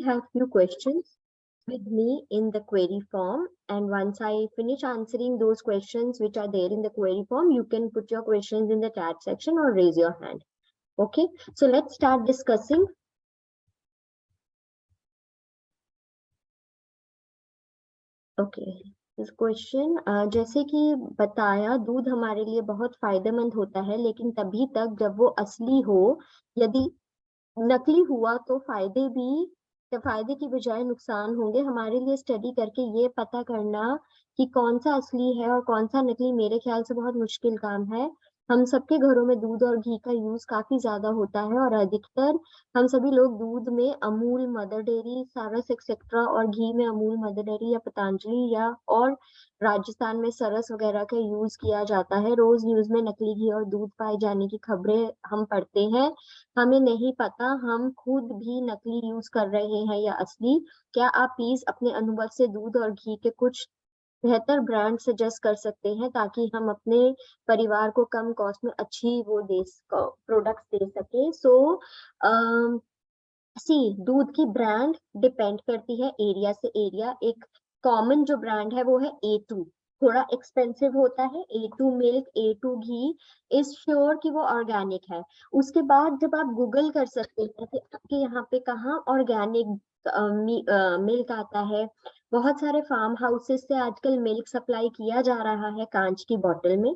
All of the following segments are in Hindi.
have few questions with me in the query form, and once I finish answering those questions which are there in the query form, you can put your questions in the chat section or raise your hand. Okay, so let's start discussing. Okay, इस क्वेश्चन जैसे कि बताया, दूध हमारे लिए बहुत फायदेमंद होता है, लेकिन तभी तक जब वो असली हो। यदि नकली हुआ तो फायदे की बजाय नुकसान होंगे। हमारे लिए स्टडी करके ये पता करना कि कौन सा असली है और कौन सा नकली, मेरे ख्याल से बहुत मुश्किल काम है। हम सबके घरों में दूध और घी का यूज काफी ज्यादा होता है, और अधिकतर हम सभी लोग दूध में अमूल, मदर डेयरी, सारस एक्सेट्रा, और घी में अमूल, मदर डेयरी या पतंजलि या और राजस्थान में सरस वगैरह का यूज किया जाता है। रोज न्यूज में नकली घी और दूध पाए जाने की खबरें हम पढ़ते हैं। हमें नहीं पता हम खुद भी नकली यूज कर रहे हैं या असली। क्या आप प्लीज अपने अनुभव से दूध और घी के कुछ बेहतर ब्रांड सजेस्ट कर सकते हैं, ताकि हम अपने परिवार को कम कॉस्ट में अच्छी प्रोडक्ट्स दे सके। सो सी, दूध की ब्रांड डिपेंड करती है एरिया से एरिया। एक कॉमन जो ब्रांड है वो है A2, थोड़ा एक्सपेंसिव होता है। A2 milk, A2 ghee is sure कि वो ऑर्गेनिक है। उसके बाद जब आप गूगल कर सकते हैं कि आपके यहाँ पे कहाँ ऑर्गेनिक मिल्क आता है। बहुत सारे फार्म हाउसेस से आजकल मिल्क सप्लाई किया जा रहा है कांच की बोतल में।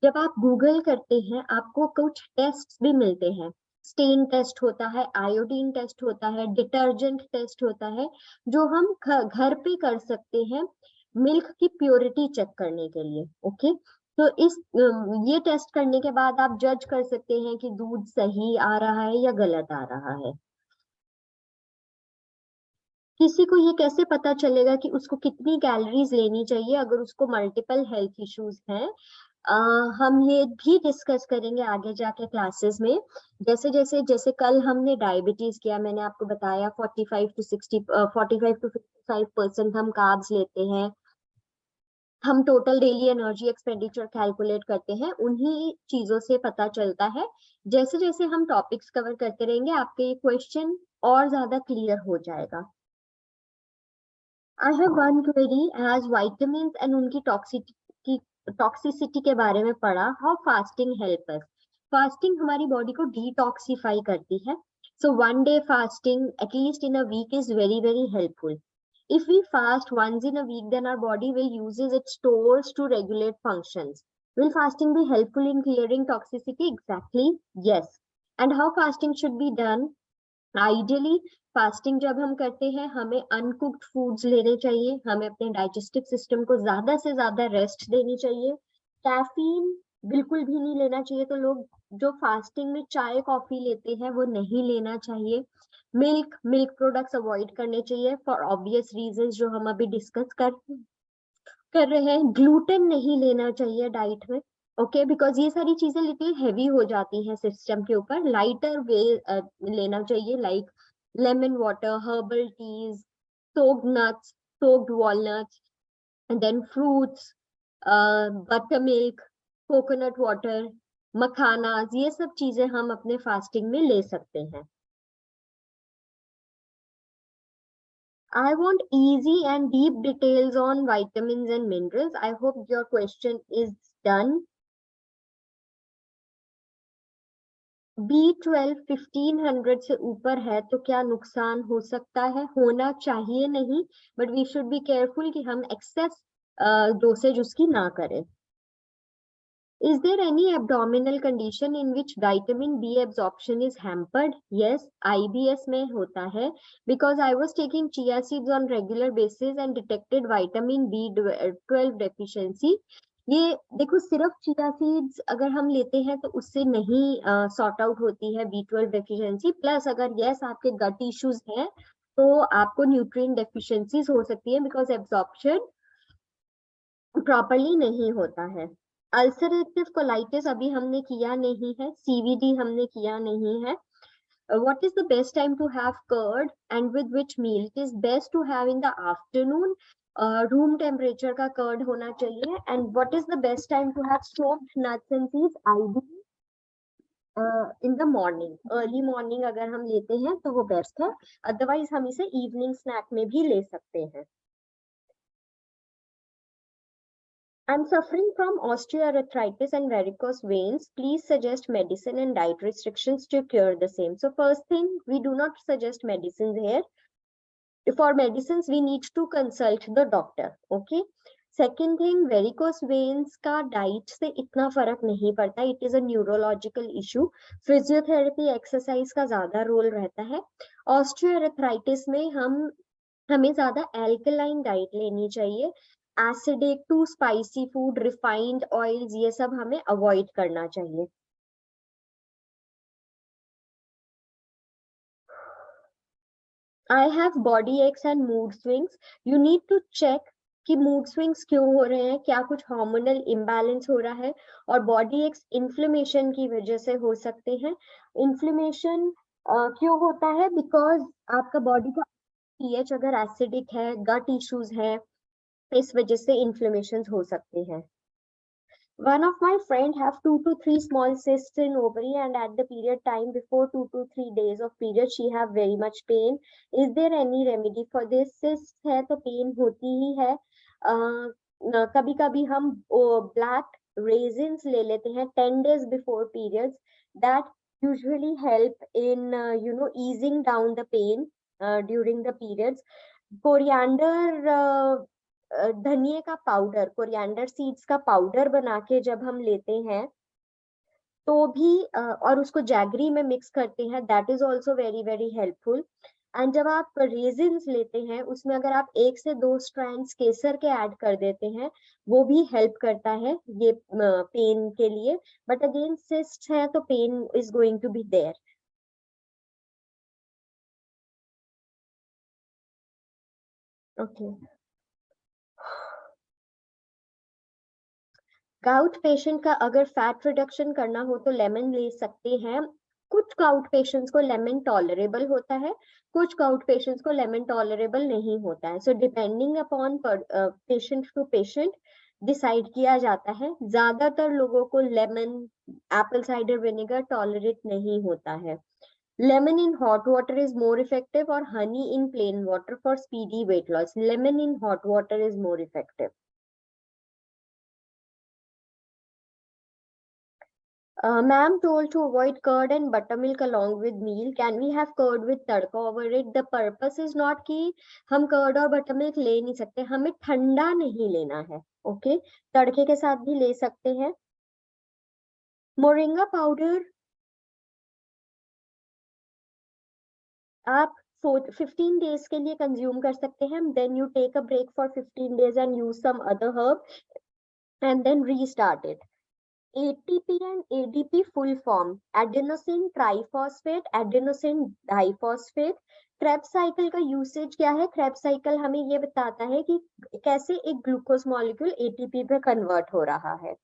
जब आप गूगल करते हैं आपको कुछ टेस्ट भी मिलते हैं। स्टेन टेस्ट होता है, आयोडीन टेस्ट होता है, डिटर्जेंट टेस्ट होता है, जो हम घर पे कर सकते हैं मिल्क की प्योरिटी चेक करने के लिए। ओके, तो ये टेस्ट करने के बाद आप जज कर सकते हैं कि दूध सही आ रहा है या गलत आ रहा है। किसी को ये कैसे पता चलेगा कि उसको कितनी कैलोरीज लेनी चाहिए अगर उसको मल्टीपल हेल्थ इश्यूज हैं? हम ये भी डिस्कस करेंगे आगे जाके क्लासेस में। जैसे कल हमने डायबिटीज किया, मैंने आपको बताया 45 to 55% हम कार्ब्स लेते हैं। हम total daily energy expenditure calculate करते हैं, उन्हीं चीजों से पता चलता है। जैसे जैसे हम टॉपिक्स कवर करते रहेंगे आपके ये क्वेश्चन और ज्यादा क्लियर हो जाएगा। I have one query as vitamins and उनकी टॉक्सिसिटी के बारे में पढ़ा। How fasting help us? Fasting हमारी बॉडी को डिटॉक्सिफाई करती है। So one day fasting at least in a week is very very helpful. If we fast once in a week, then our body will uses its stores to regulate functions. Will fasting be helpful in clearing toxicity? Exactly, yes. And how fasting should be done? Ideally fasting जब हम करते हैं हमें अनकुक्ड फूड्स लेने चाहिए, हमें अपने डाइजेस्टिव सिस्टम को ज्यादा से ज्यादा रेस्ट देनी चाहिए। कैफीन बिल्कुल भी नहीं लेना चाहिए, तो लोग जो फास्टिंग में चाय कॉफी लेते हैं वो नहीं लेना चाहिए। मिल्क प्रोडक्ट्स अवॉइड करने चाहिए फॉर ऑब्वियस रीजंस जो हम अभी डिस्कस कर रहे हैं। ग्लूटेन नहीं लेना चाहिए डाइट में, ओके, बिकॉज ये सारी चीजें लिटिल हैवी हो जाती हैं सिस्टम के ऊपर। लाइटर वे लेना चाहिए, like lemon water, herbal teas, soaked nuts, soaked walnuts, and then fruits, butter milk, coconut water, makhanas, ये सब चीजें हम अपने फास्टिंग में ले सकते हैं। I want easy and deep details on vitamins and minerals. I hope your question is done. B12 1500 से ऊपर है तो क्या नुकसान हो सकता है? होना चाहिए नहीं, but we should be careful कि हम एक्सेस डोसेज उसकी ना करें। Is there any abdominal condition in which vitamin B absorption is hampered? Yes, IBS में होता है, because I was taking chia seeds on regular basis and detected vitamin B12 deficiency. ये देखो, सिर्फ चिया सीड्स अगर हम लेते हैं तो उससे नहीं सॉर्ट आउट होती है B12 डेफिशिएंसी। प्लस अगर यस आपके गट इश्यूज हैं तो आपको न्यूट्रिएंट डेफिशिएंसीज हो सकती है, बिकॉज एब्जॉर्प्शन प्रॉपरली नहीं होता है। अल्सरेटिव कोलाइटिस अभी हमने किया नहीं है, CVD हमने किया नहीं है। What is the best time to have curd and with which meal? It is best to have in the afternoon. Room temperature का curd होना चाहिए. And what is the best time to have soaked nuts and seeds? Ideally in the morning, early morning अगर हम लेते हैं तो वो बेस्ट है, अदरवाइज हम इसे इवनिंग स्नैक में भी ले सकते हैं। I'm suffering from osteoarthritis and varicose veins. Please suggest medicine and diet restrictions to cure the same. So first thing, we do not suggest medicines here. For medicines, we need to consult the doctor. Okay. Second thing, varicose veins का डाइट से इतना फर्क नहीं पड़ता, it is a neurological issue. Physiotherapy exercise का ज्यादा रोल रहता है। ऑस्टियोआर्थराइटिस में हमें ज्यादा एल्कलाइन डाइट लेनी चाहिए। Acidic to spicy food, refined oils, ये सब हमें अवॉइड करना चाहिए। I have body aches and mood swings. You need to check कि मूड स्विंग्स क्यों हो रहे हैं, क्या कुछ हार्मोनल इम्बैलेंस हो रहा है, और बॉडी एक्स इन्फ्लेमेशन की वजह से हो सकते हैं। इन्फ्लेमेशन क्यों होता है? बिकॉज आपका बॉडी का पीएच अगर एसिडिक है, गट इश्यूज है, इस वजह से इन्फ्लेमेशन हो सकते हैं। One of my friend have 2 to 3 small cysts in ovary, and at the period time before 2 to 3 days of period she have very much pain. Is there any remedy for this? Cysts है तो pain होती ही है। कभी कभी हम black raisins ले लेते हैं 10 days before periods. That usually help in easing down the pain during the periods. Coriander धनिए का पाउडर, कोरिएंडर सीड्स का पाउडर बना के जब हम लेते हैं तो भी और उसको जैगरी में मिक्स करते हैं, that is also very very helpful. And जब आप रेजिन्स लेते हैं उसमें अगर आप 1 से 2 स्ट्रैंड्स केसर के ऐड कर देते हैं, वो भी हेल्प करता है ये पेन के लिए। बट अगेन सिस्ट है तो pain is going to be there. Okay. Gout patient का अगर फैट रिडक्शन करना हो तो लेमन ले सकते हैं। कुछ गाउट पेशेंट्स को लेमन टॉलरेबल होता है, कुछ गाउट पेशेंट्स को लेमन टॉलरेबल नहीं होता है। So depending upon patient to patient decide किया जाता है। ज्यादातर लोगों को lemon, apple cider vinegar tolerate नहीं होता है। Lemon in hot water is more effective और honey in plain water for speedy weight loss. Lemon in hot water is more effective. Ma'am told to avoid curd and buttermilk along with meal. Can we have curd with tadka over it? The purpose is not कि हम curd और buttermilk ले नहीं सकते, हमें ठंडा नहीं लेना है। ओके, तड़के के साथ भी ले सकते हैं। मोरिंगा पाउडर आप 15 डेज के लिए कंज्यूम कर सकते हैं। Then you take a break for 15 days and use some other herb and then restart it. ATP and ADP full form, adenosine triphosphate, adenosine diphosphate। Krebs cycle का यूसेज क्या है? क्रेब्स साइकिल हमें ये बताता है कि कैसे एक ग्लूकोज मॉलिक्यूल ATP पे कन्वर्ट हो रहा है।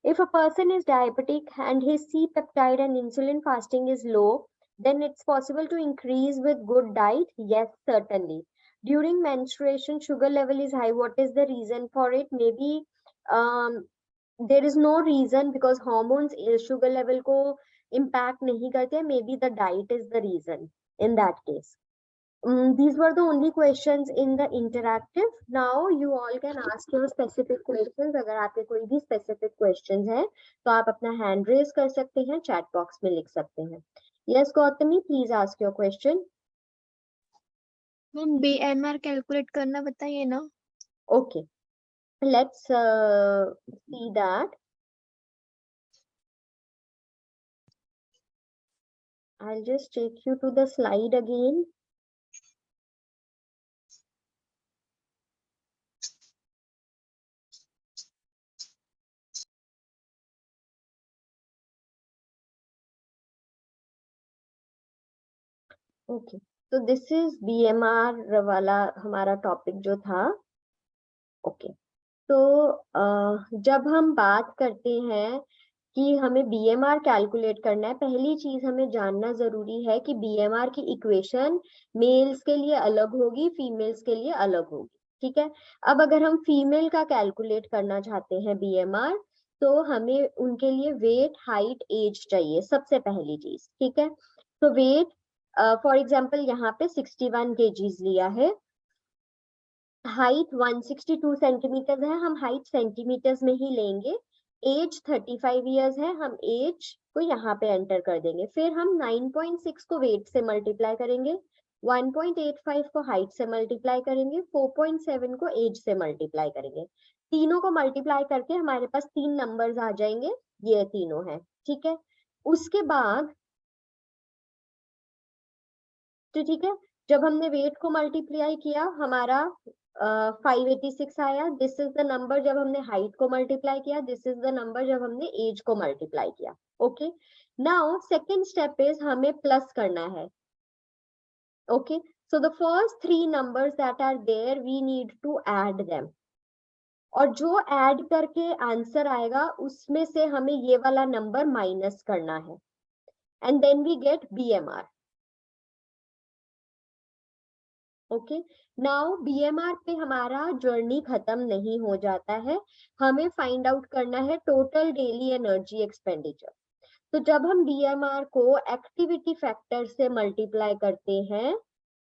If a person is diabetic and his C-peptide and insulin fasting is low, then it's possible to increase with good diet? Yes, certainly. During menstruation, sugar level is high. What is the reason for it? Maybe there is no reason because hormones sugar level को impact नहीं करते. Maybe the diet is the reason in that case. These were the only questions in the interactive. Now you all can ask your specific questions. अगर आपके कोई भी specific questions हैं तो आप अपना hand raise कर सकते हैं, chat box में लिख सकते हैं। Yes, Gautami, please ask your question. Ma'am BMR calculate करना बताइए ना। Okay, let's see that. I'll just take you to the slide again. Okay, so this is BMR वाला हमारा टॉपिक जो था। ओके, तो जब हम बात करते हैं कि हमें BMR कैलकुलेट करना है, पहली चीज हमें जानना जरूरी है कि BMR की इक्वेशन मेल्स के लिए अलग होगी, फीमेल्स के लिए अलग होगी। ठीक है, अब अगर हम फीमेल का कैलकुलेट करना चाहते हैं BMR, तो हमें उनके लिए वेट, हाइट, एज चाहिए सबसे पहली चीज, ठीक है। तो वेट, फॉर एग्जाम्पल यहाँ पे 61 kgs लिया है, हाइट 162 सेंटीमीटर है, हम हाइट सेंटीमीटर्स में ही लेंगे। एज 35 इयर्स है, हम एज को यहाँ पे एंटर कर देंगे। फिर हम 9.6 को वेट से मल्टीप्लाई करेंगे, 1.85 को हाइट से मल्टीप्लाई करेंगे, 4.7 को एज से मल्टीप्लाई करेंगे। तीनों को मल्टीप्लाई करके हमारे पास 3 नंबर्स आ जाएंगे, ये तीनों हैं, ठीक है। उसके बाद तो ठीक है, जब हमने वेट को मल्टीप्लाई किया हमारा 586 आया, दिस इज द नंबर। जब हमने हाइट को मल्टीप्लाई किया, दिस इज द नंबर। जब हमने एज को मल्टीप्लाई किया, okay. Now second step is हमें प्लस करना है, okay. So the first 3 numbers that are there we need to add them, और जो ऐड करके आंसर आएगा उसमें से हमें ये वाला नंबर माइनस करना है, and then we get BMR, okay. Now BMR पे हमारा जर्नी खत्म नहीं हो जाता है, हमें फाइंड आउट करना है टोटल डेली एनर्जी एक्सपेंडिचर। तो जब हम BMR को एक्टिविटी फैक्टर से मल्टीप्लाई करते हैं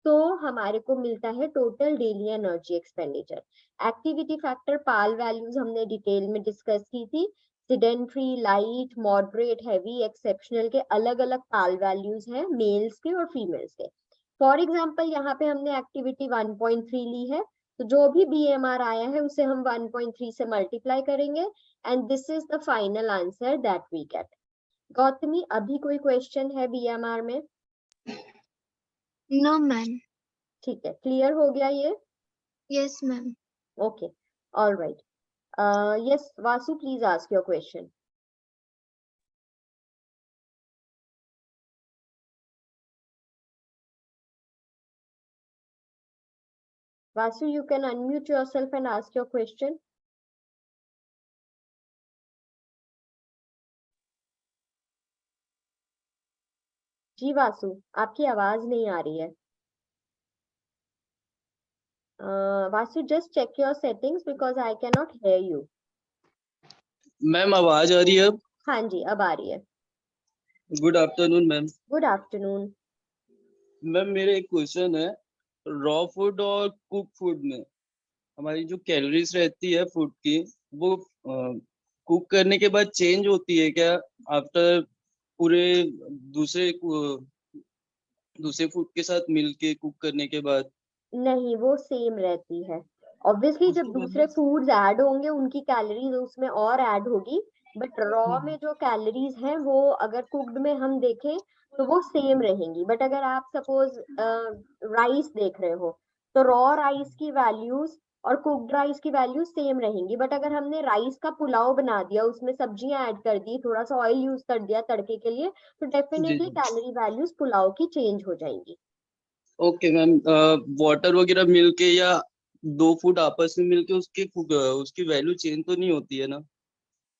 तो हमारे को मिलता है total daily energy expenditure. Activity factor PAL values हमने डिटेल में डिस्कस की थी, sedentary, light, moderate, heavy, exceptional के अलग अलग पाल वैल्यूज हैं, मेल्स के और फीमेल्स के। फॉर एग्जाम्पल यहाँ पे हमने एक्टिविटी 1.3 ली है, तो जो भी BMR आया है उसे हम 1.3 से मल्टीप्लाई करेंगे, and this is the final answer that we get. Gautami, अभी कोई क्वेश्चन है BMR में? No ma'am. ठीक है, क्लियर हो गया ये? Yes ma'am. Okay, all right. Yes Vasu, please ask your question. Vasu, you can unmute yourself and ask your question. जी वासु, आपकी आवाज नहीं आ रही है। Vasu, just check your settings because I cannot hear you. Ma'am आवाज आ रही है अब? हाँ जी, अब आ रही है। Good afternoon ma'am. Good afternoon. Ma'am मेरा एक क्वेश्चन है, रॉ फूड और कुक फूड में हमारी जो कैलोरीज रहती है फूड की, वो कुक करने के बाद चेंज होती है क्या आफ्टर पूरे दूसरे दूसरे फूड के साथ मिलके कुक करने के बाद? नहीं, वो सेम रहती है। ऑब्वियसली जब उसकी दूसरे वजह फूड्स ऐड होंगे उनकी कैलोरीज उसमें और ऐड होगी, बट रॉ में जो कैलोरीज हैं वो अगर कुक्ड में हम देखें तो वो सेम रहेंगी। बट अगर आप सपोज राइस देख रहे हो तो रॉ राइस की वैल्यूज और कुक्ड राइस की वैल्यूज सेम रहेंगी, बट अगर हमने राइस का पुलाव बना दिया, उसमें सब्जियां ऐड कर दी, थोड़ा सा ऑयल यूज कर दिया तड़के के लिए, तो जी डेफिनेटली जी। कैलोरी वैल्यूज पुलाव की चेंज हो जाएंगी। ओके मैम, वाटर वगैरह मिलके या दो फूड आपस में मिलके उसकी वैल्यू चेंज तो नहीं होती है ना?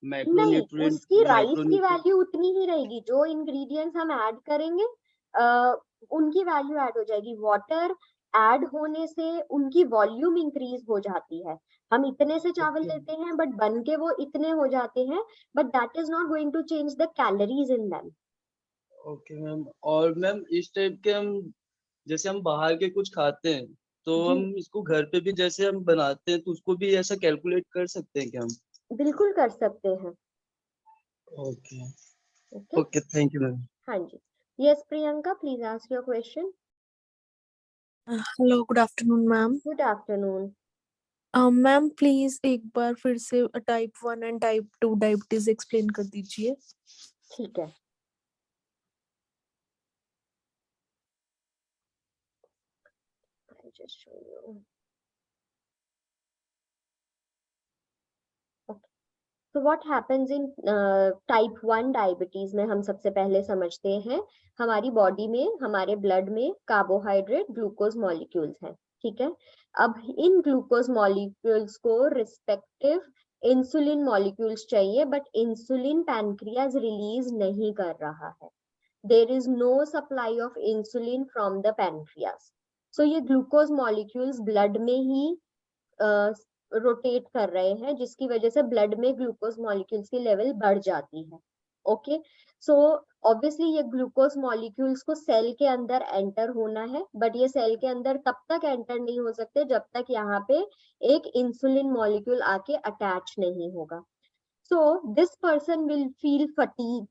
नहीं, मैक्रोन्यूट्रिएंट उसकी राइस की माइक्रोन्यूट्रिएंट वैल्यू उतनी ही रहेगी, जो इंग्रेडिएंट्स हम ऐड करेंगे उनकी वैल्यू ऐड हो जाएगी। वाटर ऐड होने से उनकी वॉल्यूम इंक्रीज हो जाती है। हम इतने से चावल ओके लेते हैं बट बन के वो इतने हो जाते हैं, but that is not going to change the calories in them. Okay ma'am. और मैम इस टाइप के हम जैसे हम बाहर के कुछ खाते हैं तो जी, हम इसको घर पे भी जैसे हम बनाते हैं तो उसको भी ऐसा कैलकुलेट कर सकते हैं क्या हम? बिल्कुल कर सकते हैं। Okay okay, okay, thank you ma'am. हाँ जी। Yes Priyanka, please ask your question. Hello, good afternoon ma'am. Good afternoon. Ma'am please एक बार फिर से type 1 and type 2 diabetes explain कर दीजिए। ठीक है, I'll just show you. तो what happens in type 1 diabetes में, हम सबसे पहले समझते हैं हमारी बॉडी में, हमारे ब्लड में कार्बोहाइड्रेट ग्लूकोज मॉलिक्यूल्स हैं, ठीक है। अब इन ग्लूकोज मॉलिक्यूल्स को रिस्पेक्टिव इंसुलिन मॉलिक्यूल्स चाहिए, बट इंसुलिन पैनक्रियाज रिलीज नहीं कर रहा है। There is no supply of insulin from the pancreas. So ये ग्लूकोज मॉलिक्यूल्स ब्लड में ही रोटेट कर रहे हैं, जिसकी वजह से ब्लड में ग्लूकोज मॉलिक्यूल्स की लेवल बढ़ जाती है। ओके, सो ऑब्वियसली ये ग्लूकोज मॉलिक्यूल्स को सेल के अंदर एंटर होना है, बट ये सेल के अंदर तब तक एंटर नहीं हो सकते जब तक यहाँ पे एक इंसुलिन मॉलिक्यूल आके अटैच नहीं होगा। So this person will feel fatigue,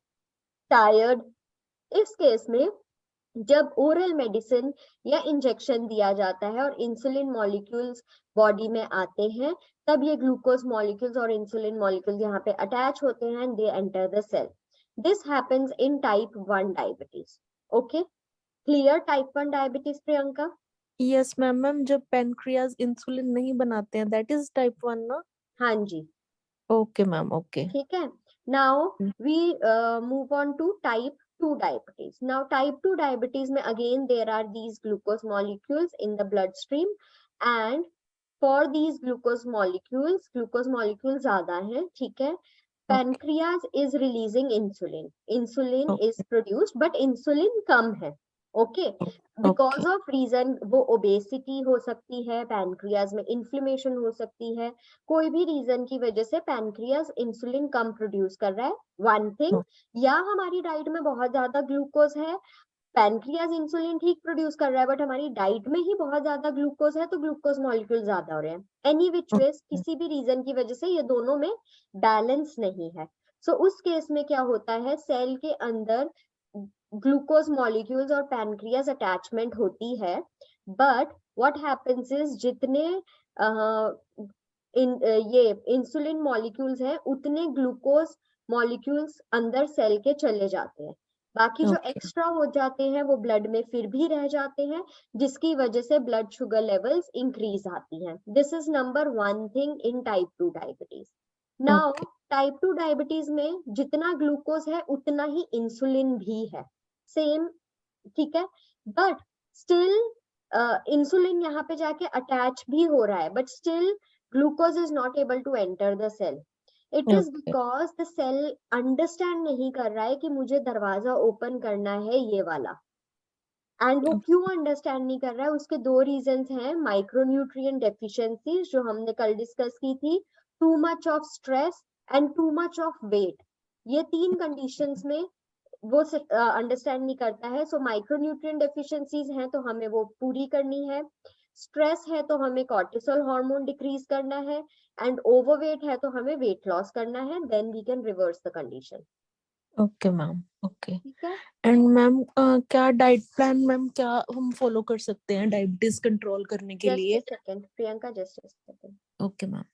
tired. इस केस में जब ओरल मेडिसिन या इंजेक्शन दिया जाता है और इंसुलिन मॉलिक्यूल्स बॉडी में आते हैं, तब ये ग्लूकोज मॉलिक्यूल्स और इंसुलिन मॉलिक्यूल्स यहाँ पे अटैच होते हैं and they enter the cell. This happens in type 1 diabetes. Okay, clear type 1 diabetes Priyanka? Yes ma'am. Ma'am जब पेनक्रियाज इंसुलिन नहीं बनाते हैं दैट इज टाइप 1 ना? हाँ जी, ओके मैम, ओके। ठीक है। Now we move on to type 2 diabetes. Now type 2 diabetes में again there are these glucose molecules in the bloodstream, and for these glucose molecules ज्यादा हैं, ठीक है। Pancreas is releasing insulin. Insulin is produced, but insulin कम है। ओके, बिकॉज ऑफ रीजन, वो ओबेसिटी हो सकती है, पैनक्रियाज में इन्फ्लेमेशन हो सकती है, कोई भी रीजन की वजह से पैनक्रियाज इंसुलिन कम प्रोड्यूस कर रहा है, वन थिंग। या हमारी डाइट में बहुत ज्यादा ग्लूकोज है, पैनक्रियाज इंसुलिन ठीक प्रोड्यूस कर रहा है, बट हमारी डाइट में ही बहुत ज्यादा ग्लूकोज है, तो ग्लूकोज मॉलिक्यूल ज्यादा हो रहे हैं। एनी विच वेज, किसी भी रीजन की वजह से ये दोनों में बैलेंस नहीं है। सो उस केस में क्या होता है, सेल के अंदर ग्लूकोज मॉलिक्यूल्स और पैनक्रियाज अटैचमेंट होती है, बट व्हाट हैपेंस इज जितने ये इंसुलिन मॉलिक्यूल्स हैं उतने ग्लूकोज मॉलिक्यूल्स अंदर सेल के चले जाते हैं, बाकी जो एक्स्ट्रा हो जाते हैं वो ब्लड में फिर भी रह जाते हैं, जिसकी वजह से ब्लड शुगर लेवल्स इंक्रीज आती हैं। This is number 1 thing in type 2 diabetes. Now type 2 diabetes में जितना ग्लूकोज है उतना ही इंसुलिन भी है, सेम, ठीक है। बट स्टिल इंसुलिन यहाँ पे जाके अटैच भी हो रहा है, but still glucose is not able to enter the cell. It is because the cell understand नहीं कर रहा है कि मुझे दरवाजा ओपन करना है ये वाला। एंड वो क्यों अंडरस्टैंड नहीं कर रहा है, उसके दो रीजंस हैं। माइक्रोन्यूट्रिएंट डेफिशिएंसी जो हमने कल डिस्कस की थी, too much of stress and too much of weight, ये तीन कंडीशंस में वो अंडरस्टैंड नहीं करता है। सो माइक्रोन्यूट्रिएंट डेफिशिएंसीज हैं तो हमें वो पूरी करनी है, स्ट्रेस है तो हमें कॉर्टिसोल हार्मोन डिक्रीज करना है, एंड ओवरवेट है तो हमें वेट लॉस करना है, then we can reverse the condition. Okay ma'am, okay. ठीक है। एंड मैम क्या डाइट प्लान मैम क्या हम फॉलो कर सकते हैं डायबिटीज कंट्रोल करने के लिए? Just a second Priyanka, just a second. Okay ma'am.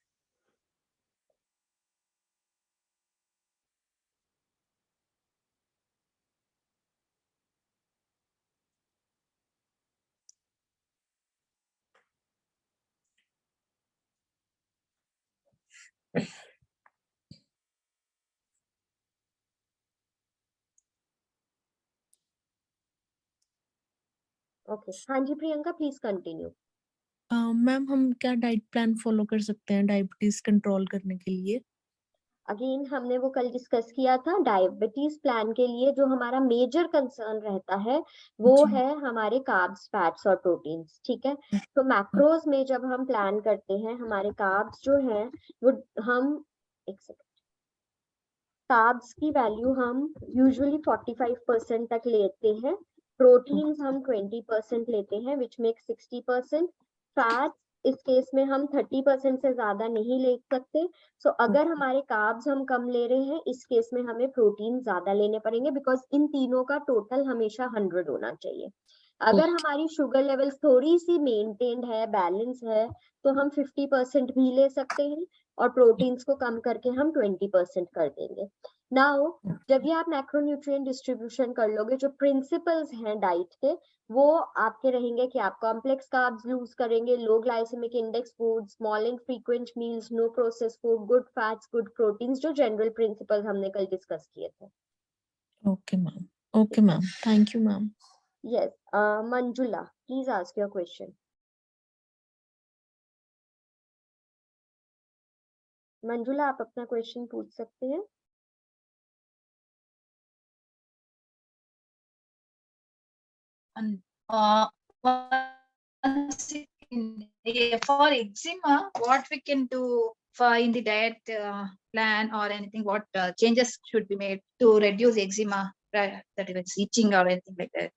Okay, हाँ जी प्रियंका, प्लीज कंटिन्यू। मैम हम क्या डाइट प्लान फॉलो कर सकते हैं डायबिटीज कंट्रोल करने के लिए? अगेन हमने वो कल डिस्कस किया था, डायबिटीज प्लान के लिए जो हमारा मेजर कंसर्न रहता है वो है हमारे कार्ब्स, फैट्स और प्रोटीन्स, ठीक है। तो मैक्रोज में जब हम प्लान करते हैं, हमारे कार्ब्स जो हैं वो हम, एक सेकंड, कार्ब्स की वैल्यू हम यूजुअली 45% तक लेते हैं, प्रोटीन्स हम 20% लेते हैं, विच मेक 60%। फैट्स इस केस में हम 30% से ज्यादा नहीं ले सकते। सो अगर हमारे कार्ब्स हम कम ले रहे हैं, इस केस में हमें प्रोटीन ज्यादा लेने पड़ेंगे, बिकॉज इन तीनों का टोटल हमेशा 100 होना चाहिए। अगर हमारी शुगर लेवल थोड़ी सी मेंटेन्ड है, बैलेंस है, तो हम 50% भी ले सकते हैं और प्रोटीन्स को कम करके हम 20% कर देंगे। नाउ जब ये आप मैक्रोन्यूट्रिएंट डिस्ट्रीब्यूशन कर लोगे, जो प्रिंसिपल्स हैं डाइट के वो आपके रहेंगे कि आप कॉम्प्लेक्स कार्ब्स यूज करेंगे, low glycemic index food, small and frequent meals, no processed food, good fats, good proteins, जो जनरल प्रिंसिपल्स हमने कल डिस्कस किए थे। Okay ma'am, okay ma'am, thank you ma'am. Yes, Manjula please ask your question. Manjula आप अपना क्वेश्चन पूछ सकते हैं। One second. for eczema, what we can do for in the diet plan or anything? What changes should be made to reduce eczema, that is itching or anything like that?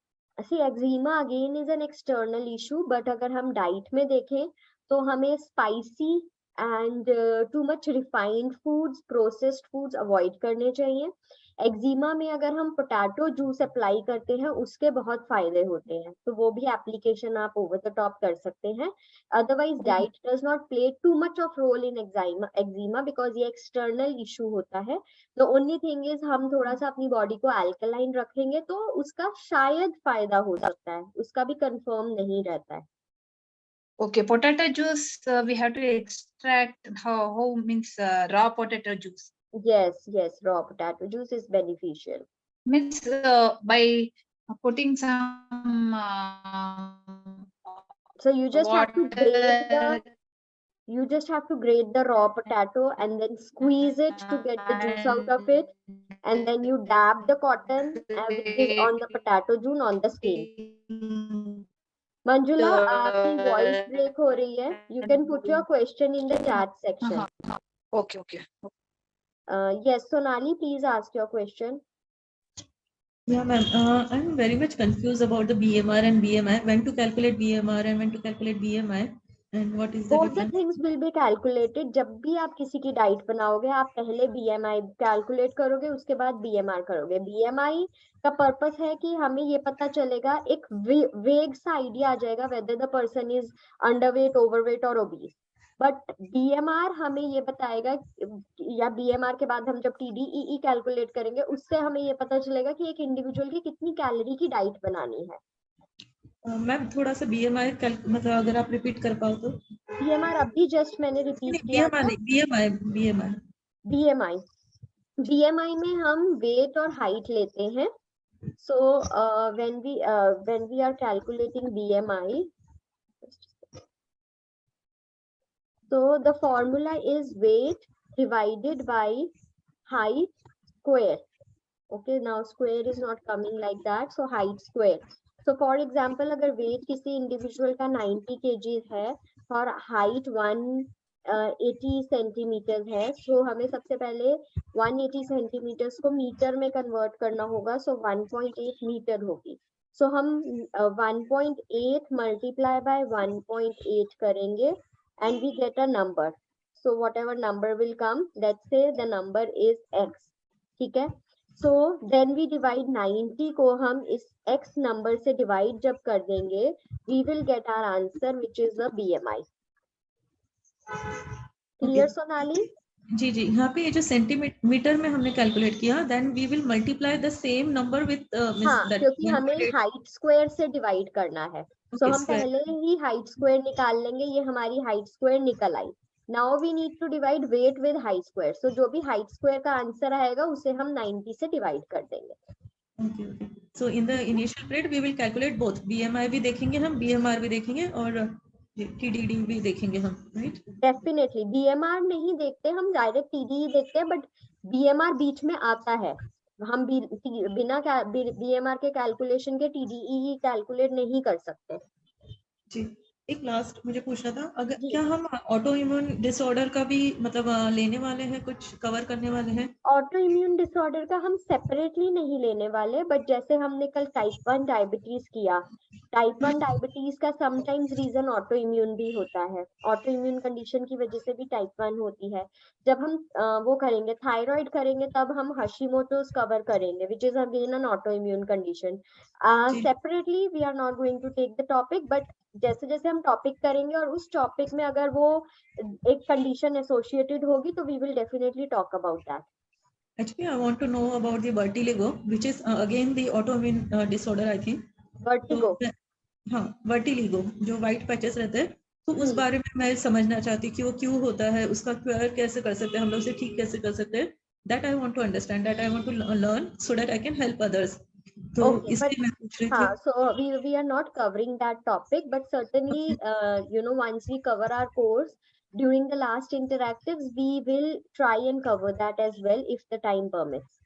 See, eczema again is an external issue, but अगर हम डाइट में देखें तो हमें spicy and too much refined foods, processed foods avoid करने चाहिए। एक्जिमा में अगर हम पोटैटो जूस अप्लाई करते हैं उसके बहुत फायदे होते हैं, तो वो भी एप्लीकेशन आप ओवर द टॉप कर सकते हैं। Otherwise diet does not play too much of role in eczema because ये एक्सटर्नल इशू होता है। द ओनली थिंग इज हम थोड़ा सा अपनी बॉडी को अल्कलाइन रखेंगे तो उसका शायद फायदा हो सकता है, उसका भी कंफर्म नहीं रहता है। Okay, potato juice we have to extract how means raw potato juice. Yes, raw potato juice is beneficial. Means by putting some so you just have to water. grate the raw potato and then squeeze it to get the juice out of it, and then you dab the cotton which is on the potato juice on the skin. Manjula, आपकी voice break हो रही है. You can put your question in the chat section. Okay. Yes, Sonali, please ask your question. Yeah, ma'am. I'm very much confused about the BMR and BMI. When to calculate BMR and when to calculate BMI, and what is the Both the difference? things will be calculated. जब भी आप किसी की डाइट बनाओगे आप पहले BMI कैलकुलेट करोगे, उसके बाद BMR करोगे। BMI का पर्पस है कि हमें ये पता चलेगा, एक वेग सा आइडिया आ जाएगा whether the person is underweight, overweight और ओबीस। बट BMR हमें ये बताएगा, या BMR के बाद हम जब TDEE कैलकुलेट करेंगे उससे हमें ये पता चलेगा कि एक इंडिविजुअल की कितनी कैलोरी की डाइट बनानी है। मैम थोड़ा सा BMI मतलब अगर आप रिपीट कर पाओ तो। BMR अभी जस्ट मैंने रिपीट किया था। BMI में हम वेट और हाइट लेते हैं। So when we are calculating BMI, so the formula is weight divided by height square. Okay, now square is not coming like that, so height square. So for example, अगर weight किसी individual का 90 kg है और height 180 सेंटीमीटर है, so हमें सबसे पहले 180 सेंटीमीटर्स को मीटर में कन्वर्ट करना होगा, so 1.8 मीटर होगी। So हम 1.8 मल्टीप्लाई बाय 1.8 करेंगे and we get a number. So whatever number will come, let's say the number is x, ठीक है। So then we divide 90 को हम इस x number से divide जब कर देंगे, we will get our answer which is the BMI. Clear, Sonali? जी यहाँ पे ये जो सेंटीमीटर में हमने कैलकुलेट किया, then we will multiply the same number with क्योंकि हमें हाइट स्क्वायर से डिवाइड करना है। So हम पहले ही हाइट स्क्वायर निकाल लेंगे, ये हमारी हाइट स्क्वायर निकल आई। Now we need to divide weight with height square. So जो भी height square का आंसर आएगा उसे हम 90 से डिवाइड कर देंगे। Okay. So in the initial period we will calculate both. BMI भी देखेंगे हम, BMR भी देखेंगे और TDD भी देखेंगे हम, right? Definitely BMR नहीं देखते हम, डायरेक्ट TDE देखते हैं, बट BMR बीच में आता है। हम बिना BMR के कैलकुलेशन के TDE कैलकुलेट नहीं कर सकते। जी एक लास्ट मुझे पूछना था, अगर क्या हम ऑटो इम्यून डिसऑर्डर का भी मतलब लेने वाले हैं, कुछ कवर करने वाले हैं? ऑटो इम्यून डिसऑर्डर का हम सेपरेटली नहीं लेने वाले, बट जैसे हमने कल टाइप 1 डायबिटीज किया, टाइप 1 डायबिटीज का समटाइम्स रीजन ऑटो इम्यून भी होता है। ऑटो इम्यून कंडीशन की वजह से भी टाइप 1 होती है। जब हम वो करेंगे थायराइड करेंगे तब हम हशीमोटोस कवर करेंगे, which is again an auto immune condition. Separately we are not going to take the topic, but जैसे जैसे हम टॉपिक करेंगे और उस टॉपिक में अगर वो एक कंडीशन एसोसिएटेड होगी तो we will definitely talk about that. Actually, I want to know about the vertigo, which is again the autoimmune disorder, I think. Vertigo. हाँ, vertigo जो white patches रहते हैं, तो उस बारे में मैं समझना चाहती कि वो क्यों होता है, उसका क्योर कैसे कर सकते हैं, हम लोग उसे ठीक कैसे कर सकते हैं। That I want to understand, that I want to learn so that I can help others. तो इसलिए मैं पूछ रही थी। हाँ, so we are not covering that topic, but certainly once we cover our course during the last interactives, we will try and cover that as well if the time permits.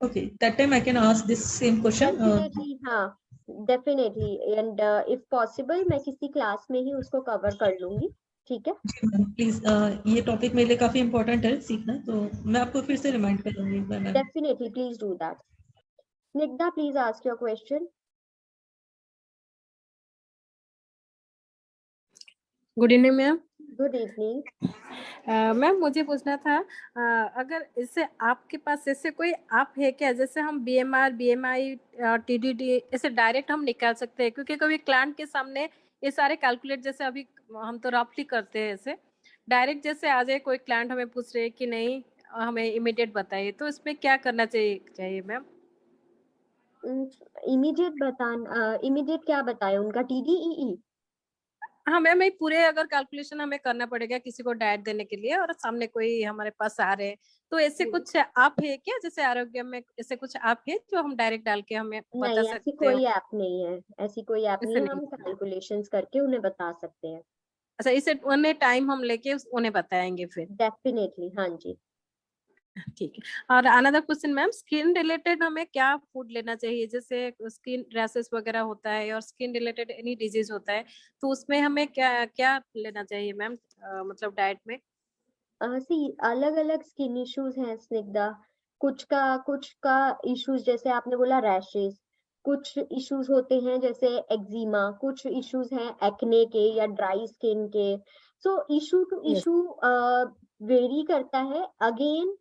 Okay, that time I can ask this same question. Definitely, हाँ, डेफिनेटली एंड इफ पॉसिबल मैं किसी क्लास में ही उसको कवर कर लूंगी, ठीक है? प्लीज ये टॉपिक मेरे लिए काफी इम्पोर्टेंट है सीखना, तो मैं आपको फिर से रिमाइंड कर दूंगी एक बार ma'am. Definitely please do that. Snigdha, please ask your question. Good evening ma'am. Good evening. Ma'am मुझे पूछना था, अगर इससे आपके पास ऐसे कोई ऐप है क्या, जैसे हम BMR, BMI, TDD ऐसे डायरेक्ट हम निकाल सकते हैं? क्योंकि कभी क्लाइंट के सामने ये सारे कैलकुलेट, जैसे अभी हम तो रफली करते हैं, ऐसे डायरेक्ट जैसे आ जाए कोई क्लाइंट हमें पूछ रहे हैं कि नहीं हमें इमीडिएट बताइए, तो इसमें क्या करना चाहिए मैम? इमीडिएट क्या बताए उनका? TDEE? हाँ मैम, ये पूरे अगर कैलकुलेशन हमें करना पड़ेगा किसी को डाइट देने के लिए, और सामने कोई हमारे पास आ रहे हैं, तो ऐसे कुछ ऐप है क्या, जैसे आरोग्य में ऐसे कुछ ऐप है जो हम डायरेक्ट डाल के हमें बता नहीं, ऐसी सकते हो? कोई ऐप नहीं है, ऐसी कोई ऐप ऐसे नहीं है, नहीं हम है। कैलकुलेशंस करके उन्हें बता सकते हैं। अच्छा, इसे उन्हें टाइम हम लेके उन्हें बताएंगे फिर? डेफिनेटली, हाँ जी। ठीक है। और another question ma'am, skin related हमें क्या फूड लेना चाहिए? जैसे स्किन रैशेस वगैरह होता है और स्किन रिलेटेड एनी डिजीज होता है, तो उसमें हमें क्या क्या लेना चाहिए मैम, मतलब डाइट में? सी अलग अलग स्किन इश्यूज हैं स्निग्धा। कुछ का इश्यूज जैसे आपने बोला रैशेस, कुछ इश्यूज होते हैं जैसे एक्जिमा, कुछ इश्यूज हैं एक्ने के या ड्राई स्किन के। So issue to Yes. Issue vary करता है। अगेन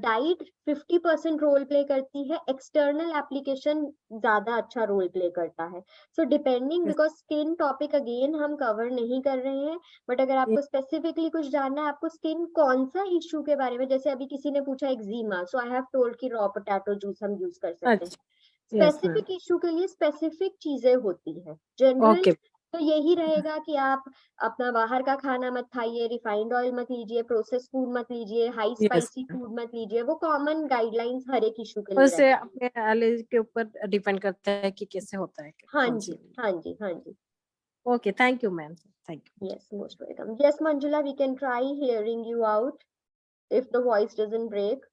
डाइट 50% रोल प्ले करती है, एक्सटर्नल एप्लीकेशन ज्यादा अच्छा रोल प्ले करता है। So depending, Yes. Because skin topic again हम कवर नहीं कर रहे हैं, बट अगर आपको स्पेसिफिकली कुछ जानना है, आपको स्किन कौन सा इशू के बारे में, जैसे अभी किसी ने पूछा eczema, so I have told कि रॉ पोटैटो जूस हम यूज कर सकते हैं। अच्छा, यस मैम। स्पेसिफिक इशू के लिए स्पेसिफिक चीजें होती है। General okay. तो यही रहेगा कि आप अपना बाहर का खाना मत खाइए, रिफाइंड ऑयल मत लीजिए, प्रोसेस फूड मत लीजिए, हाई यस, स्पाइसी फूड मत लीजिए। वो कॉमन गाइडलाइंस हर एक इशू के लिए उससे रहती है। अपने एलर्जी के ऊपर डिपेंड करता है कि कैसे होता है, हाँ कौन जी, सी। हाँ जी, हाँ जी। Okay, thank you ma'am, thank you. Yes, most welcome. Yes, Manjula, we can try hearing you out if the voice doesn't break.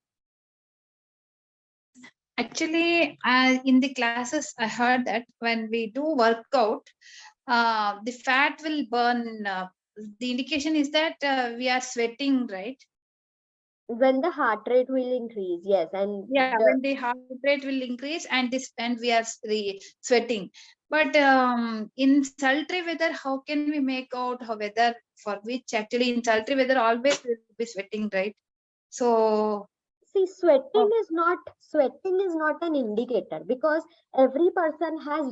Actually, in the classes, I heard that when we do workout, the fat will burn. The indication is that we are sweating, right? When the heart rate will increase, yes, and Yeah, when the heart rate will increase and we are sweating. But in sultry weather, how can we make out how weather for which actually in sultry weather always will be sweating, right? So see, sweating is not an indicator, because every person has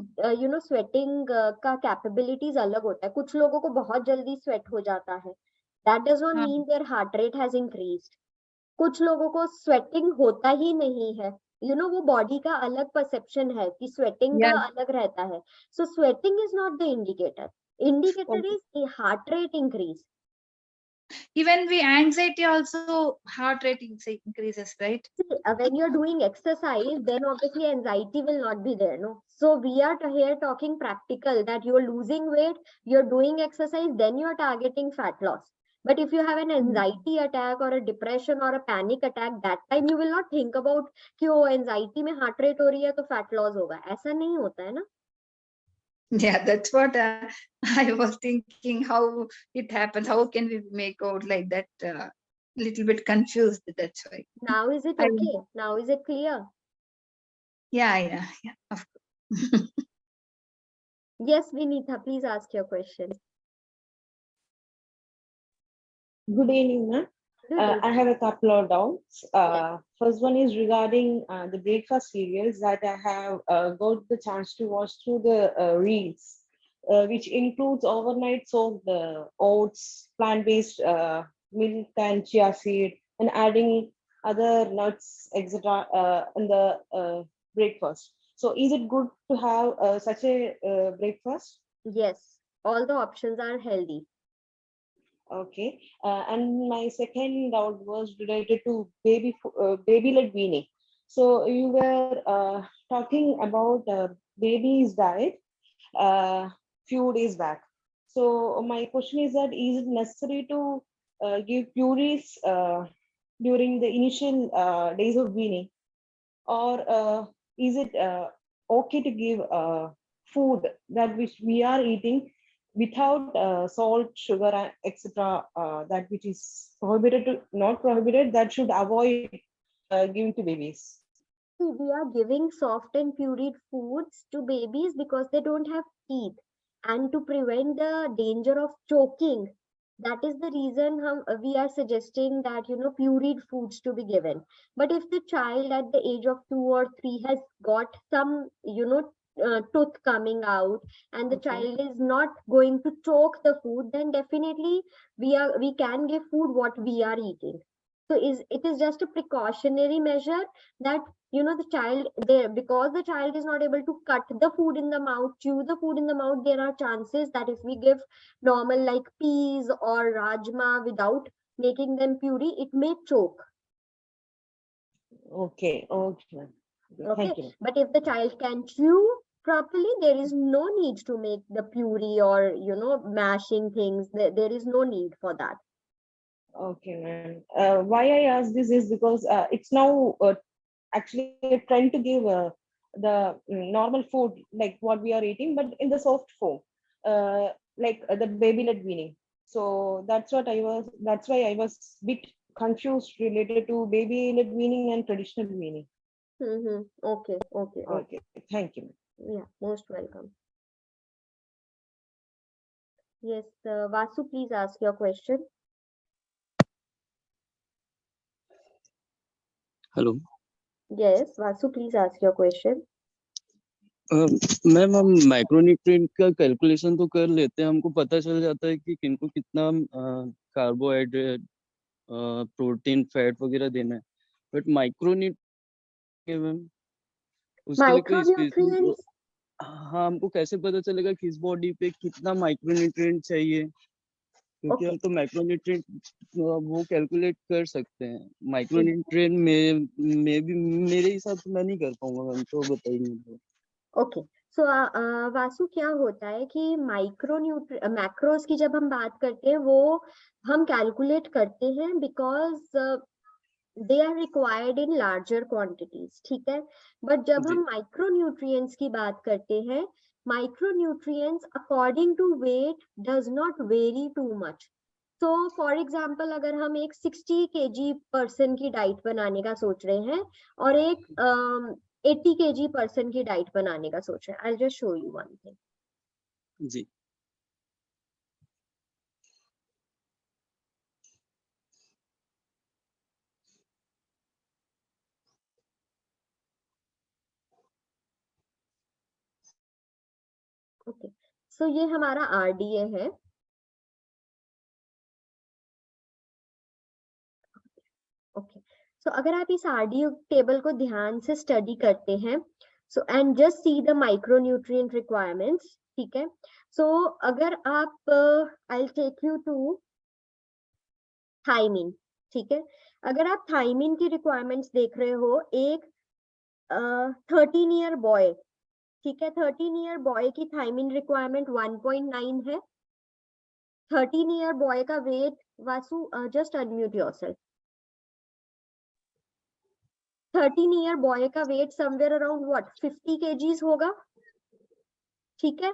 sweating का capabilities अलग होता है। कुछ लोगों को बहुत जल्दी sweat हो जाता है, that does not mean their heart rate has increased. कुछ लोगों को स्वेटिंग होता ही नहीं है, वो बॉडी का अलग परसेप्शन है कि स्वेटिंग का yeah, अलग रहता है। So sweating is not the indicator, indicator is heart rate increase. even we anxiety also heart rate increases, right? When you're doing exercise, then obviously anxiety will not be there, no? So we are here talking practical, that you're losing weight, you're doing exercise, then you're targeting fat loss. But if you have an anxiety attack or a depression or a panic attack, that time you will not think about कि वो anxiety में heart rate हो रही है तो fat loss होगा, ऐसा नहीं होता है ना? Yeah, that's what I was thinking, how it happens, how can we make out like that, little bit confused, that's why. Now is it okay? Now is it clear? Yeah, of course. Yes, Vinitha, please ask your question. Good evening, ma'am. I have a couple of doubts. First one is regarding the breakfast cereals that I have got the chance to watch through the reels, which includes overnight soaked oats, plant-based milk and chia seed, and adding other nuts, etc. In the breakfast. So, is it good to have such a breakfast? Yes, all the options are healthy. Okay, and my second doubt was related to baby-led weaning. So you were talking about baby's diet few days back. So my question is that is it necessary to give purees during the initial days of weaning, or is it okay to give food that which we are eating without salt, sugar, and etc. That which is prohibited to not prohibited, that should avoid giving to babies. We are giving soft and pureed foods to babies because they don't have teeth, and to prevent the danger of choking, that is the reason we are suggesting that pureed foods to be given. But if the child at the age of 2 or 3 has got some tooth coming out, and the Okay. child is not going to choke the food, then definitely we can give food what we are eating. So it is just a precautionary measure that the child there, because the child is not able to cut the food in the mouth, chew the food in the mouth, there are chances that if we give normal like peas or rajma without making them puree, it may choke. Okay. Okay. Okay, Thank you. but if the child can chew properly, there is no need to make the puree or mashing things. There is no need for that. Okay, ma'am. Why I ask this is because it's now actually a trend to give the normal food like what we are eating, but in the soft form, like the baby-led weaning. So that's what I was. That's why I was bit confused related to baby-led weaning and traditional weaning. Okay. Okay, thank you. Yeah, most welcome. Yes, Vasu, please ask your question. Hello Yes, Vasu, please ask your question. Ma'am हम माइक्रोन्यूट्रिएंट का कैलकुलेशन तो कर लेते हैं, हमको पता चल जाता है कि किनको कितना कार्बोहाइड्रेट, प्रोटीन, फैट वगैरह देना है, बट माइक्रोन्यूट्रिएंट मैम उसके लिए कोई स्पेसिफिक, Micronutrients, हाँ हमको कैसे पता चलेगा किस बॉडी पे कितना माइक्रोन्यूट्रिएंट चाहिए, क्योंकि Okay. हम तो माइक्रोन्यूट्रिएंट वो कैलकुलेट कर सकते हैं, माइक्रोन्यूट्रिएंट में भी मेरे हिसाब से मैं नहीं कर पाऊंगा मैम, तो बताइए। ओके, सो वासु क्या होता है कि मैक्रोस की जब हम बात करते हैं वो हम कैलकुलेट करते हैं because they are required in larger quantities, ठीक है। बट जब हम माइक्रोन्यूट्रिएंट्स की बात करते हैं, micronutrients according to weight does not vary too much. तो फॉर एग्जाम्पल अगर हम एक 60 kg पर्सन की डाइट बनाने का सोच रहे हैं और एक 80 kg पर्सन की डाइट बनाने का सोच रहे हैं, I will just show you one thing. जी ओके, सो ये हमारा आरडीए है। ओके, सो अगर आप इस आरडीए टेबल को ध्यान से स्टडी करते हैं, so and just see the micronutrient requirements, ठीक है। सो अगर आप I will take you to thiamine, ठीक है। अगर आप थायमिन की रिक्वायरमेंट्स देख रहे हो, एक 13 ईयर बॉय, ठीक है, 13 ईयर बॉय की थायमिन रिक्वायरमेंट 1.9 है। 13 ईयर बॉय का weight, Vasu just unmute yourself, 13 year boy का weight somewhere around what 50 kgs होगा, ठीक है।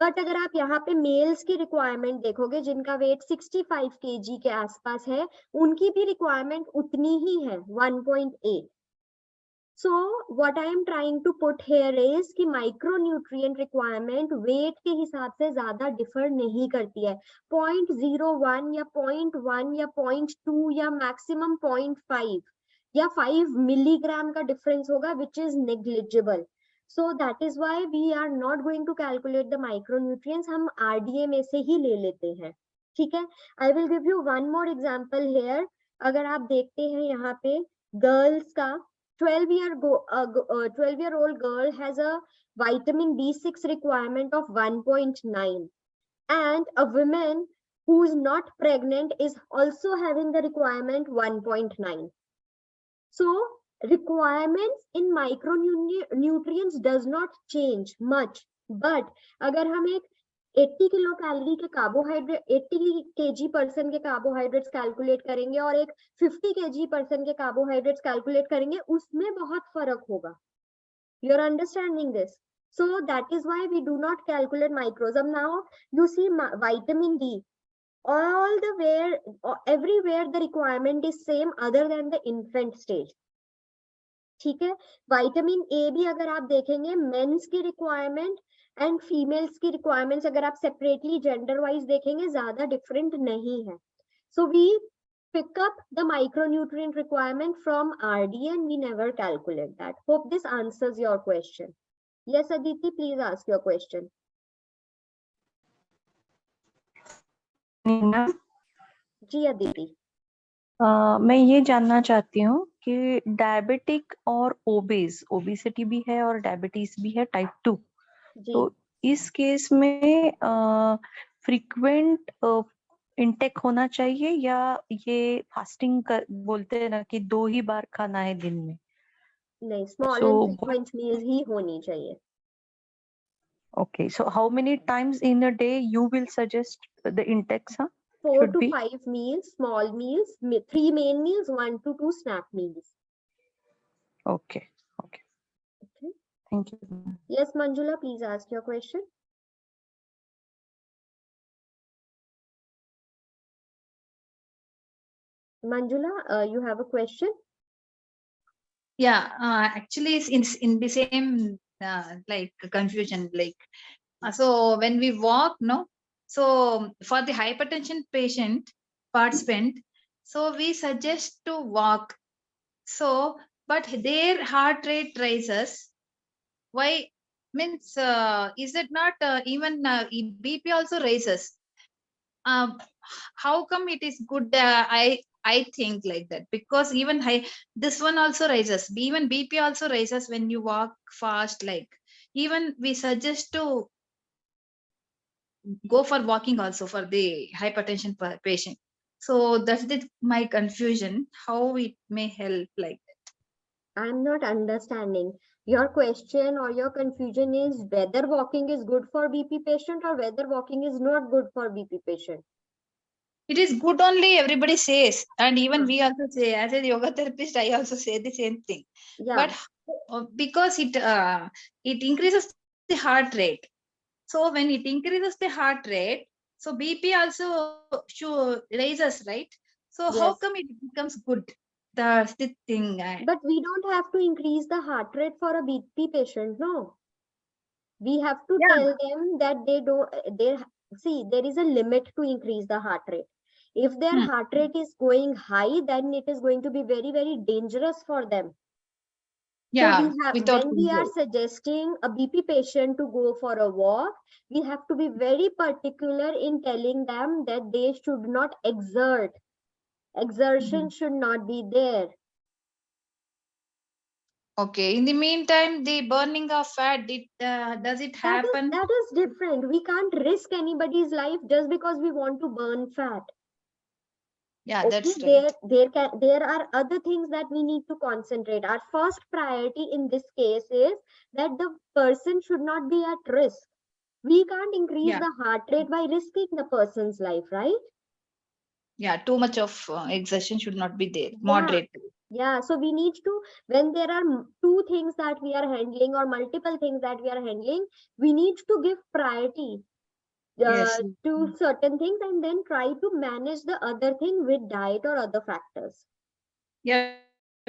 बट अगर आप यहाँ पे मेल्स की रिक्वायरमेंट देखोगे जिनका वेट 65 kg के आसपास है, उनकी भी रिक्वायरमेंट उतनी ही है, 1.8। So what I am trying to put here is कि माइक्रोन्यूट्रिएंट रिक्वायरमेंट वेट के हिसाब से ज्यादा डिफर नहीं करती है। 0.01 या 0.1 या 0.2 या मैक्सिमम 0.5 या 5 मिलीग्राम का डिफरेंस होगा, which is negligible. So that is why we are not going to calculate the micronutrients, हम RDA में से ही ले लेते हैं, ठीक है। I will give you one more example here। अगर आप देखते हैं यहाँ पे गर्ल्स का 12-year-old girl has a vitamin B6 requirement of 1.9, and a woman who is not pregnant is also having the requirement 1.9. So requirements in micronutrients does not change much, but अगर हम एक 80 किलो कैलोरी के कार्बोहाइड्रेट, 80 kg पर्सन के कार्बोहाइड्रेट्स कैलकुलेट करेंगे और एक 50 kg पर्सन के कार्बोहाइड्रेट्स कैलकुलेट करेंगे, उसमें बहुत फर्क होगा। You're understanding this? So that is why we do not calculate micros. Now you see vitamin D, all the where everywhere the requirement is same other than the infant stage. ठीक है. विटामिन ए भी अगर आप देखेंगे मेंस की रिक्वायरमेंट एंड फीमेल्स की रिक्वायरमेंट्स अगर आप सेपरेटली जेंडर वाइज देखेंगे ज्यादा डिफरेंट नहीं है. So we pick up the micronutrient requirement from RD and we never calculate that. Hope this answers your question. Yes, Aditi, please ask your question. जी अदिति. मैं ये जानना चाहती हूँ कि डायबिटिक और ओबेसिटी भी है और डायबिटीज भी है टाइप 2. तो इस केस में फ्रीक्वेंट इंटेक होना चाहिए या ये फास्टिंग बोलते हैं ना कि 2 ही बार खाना है दिन में? नहीं, स्मॉल एंड फ्रीक्वेंट मील्स ही होनी चाहिए. Okay, so how many times in a day you will suggest the intakes? 4 to 5 meals, small meals, 3 main meals, 1 to 2 snack meals. Okay. Thank you. Yes, Manjula, please ask your question. Manjula, you have a question? Yeah, actually it's in the same like confusion, like so when we walk, no, so for the hypertension participant, so we suggest to walk, so but their heart rate rises. Why? Means is it not even BP also raises? How come it is good? I think like that, because even this one also rises, even BP also rises when you walk fast. Like even we suggest to go for walking also for the hypertension patient. So that's my confusion, how it may help like that. I'm not understanding. Your question or your confusion is whether walking is good for BP patient or whether walking is not good for BP patient. It is good only, everybody says, and even we also say, as a yoga therapist, I also say the same thing. Yeah. But because it increases the heart rate. So when it increases the heart rate, so BP also raises, right? So yes. How come it becomes good? That's the thing. But we don't have to increase the heart rate for a BP patient, no. We have to tell them that see, there is a limit to increase the heart rate. If their heart rate is going high, then it is going to be very, very dangerous for them. Yeah. So when we are suggesting a BP patient to go for a walk, we have to be very particular in telling them that they should not exert. Exertion should not be there. Okay. In the meantime, the burning of fat, does it happen? That is different. We can't risk anybody's life just because we want to burn fat. Yeah, that's right. There are other things that we need to concentrate. Our first priority in this case is that the person should not be at risk. We can't increase the heart rate by risking the person's life, right? Yeah, too much of exertion should not be there. Moderate. Yeah, so we need to, when there are 2 things that we are handling or multiple things that we are handling, we need to give priority to certain things and then try to manage the other thing with diet or other factors. Yeah,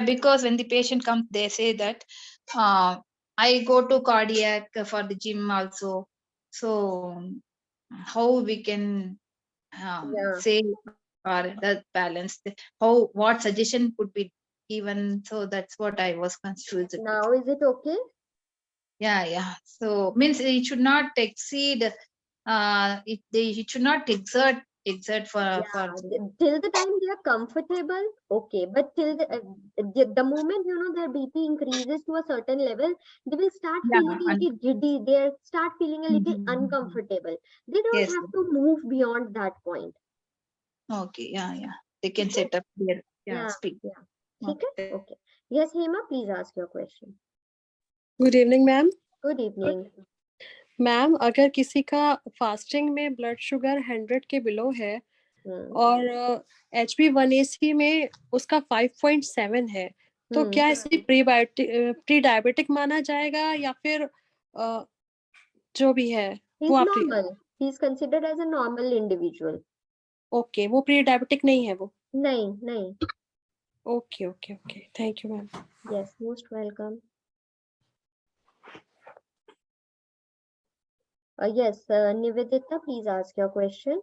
because when the patient comes, they say that I go to cardiac for the gym also. So how we can say or that balance, what suggestion could be given? So that's what I was confused. Now is it okay? Yeah. So means it should not exceed. It should not exert for till the time they are comfortable, okay, but till the moment their BP increases to a certain level, they will start feeling a little giddy, they start feeling a little uncomfortable. They don't have to move beyond that point. Okay, yeah, they can set up their speak. Okay. Yes, Hema, please ask your question. Good evening, ma'am. Good evening. Ma'am, अगर किसी का फास्टिंग में ब्लड शुगर 100 के बिलो है और HbA1c में उसका 5.7 है, तो क्या इसे प्री डायबिटिक माना जाएगा या फिर जो भी है वो आप normal, he is considered as a normal individual. Okay, वो प्री डायबिटिक नहीं है वो? नहीं नहीं। Okay okay okay, thank you ma'am. Yes, most welcome. Yes, Nivedita, please ask your question.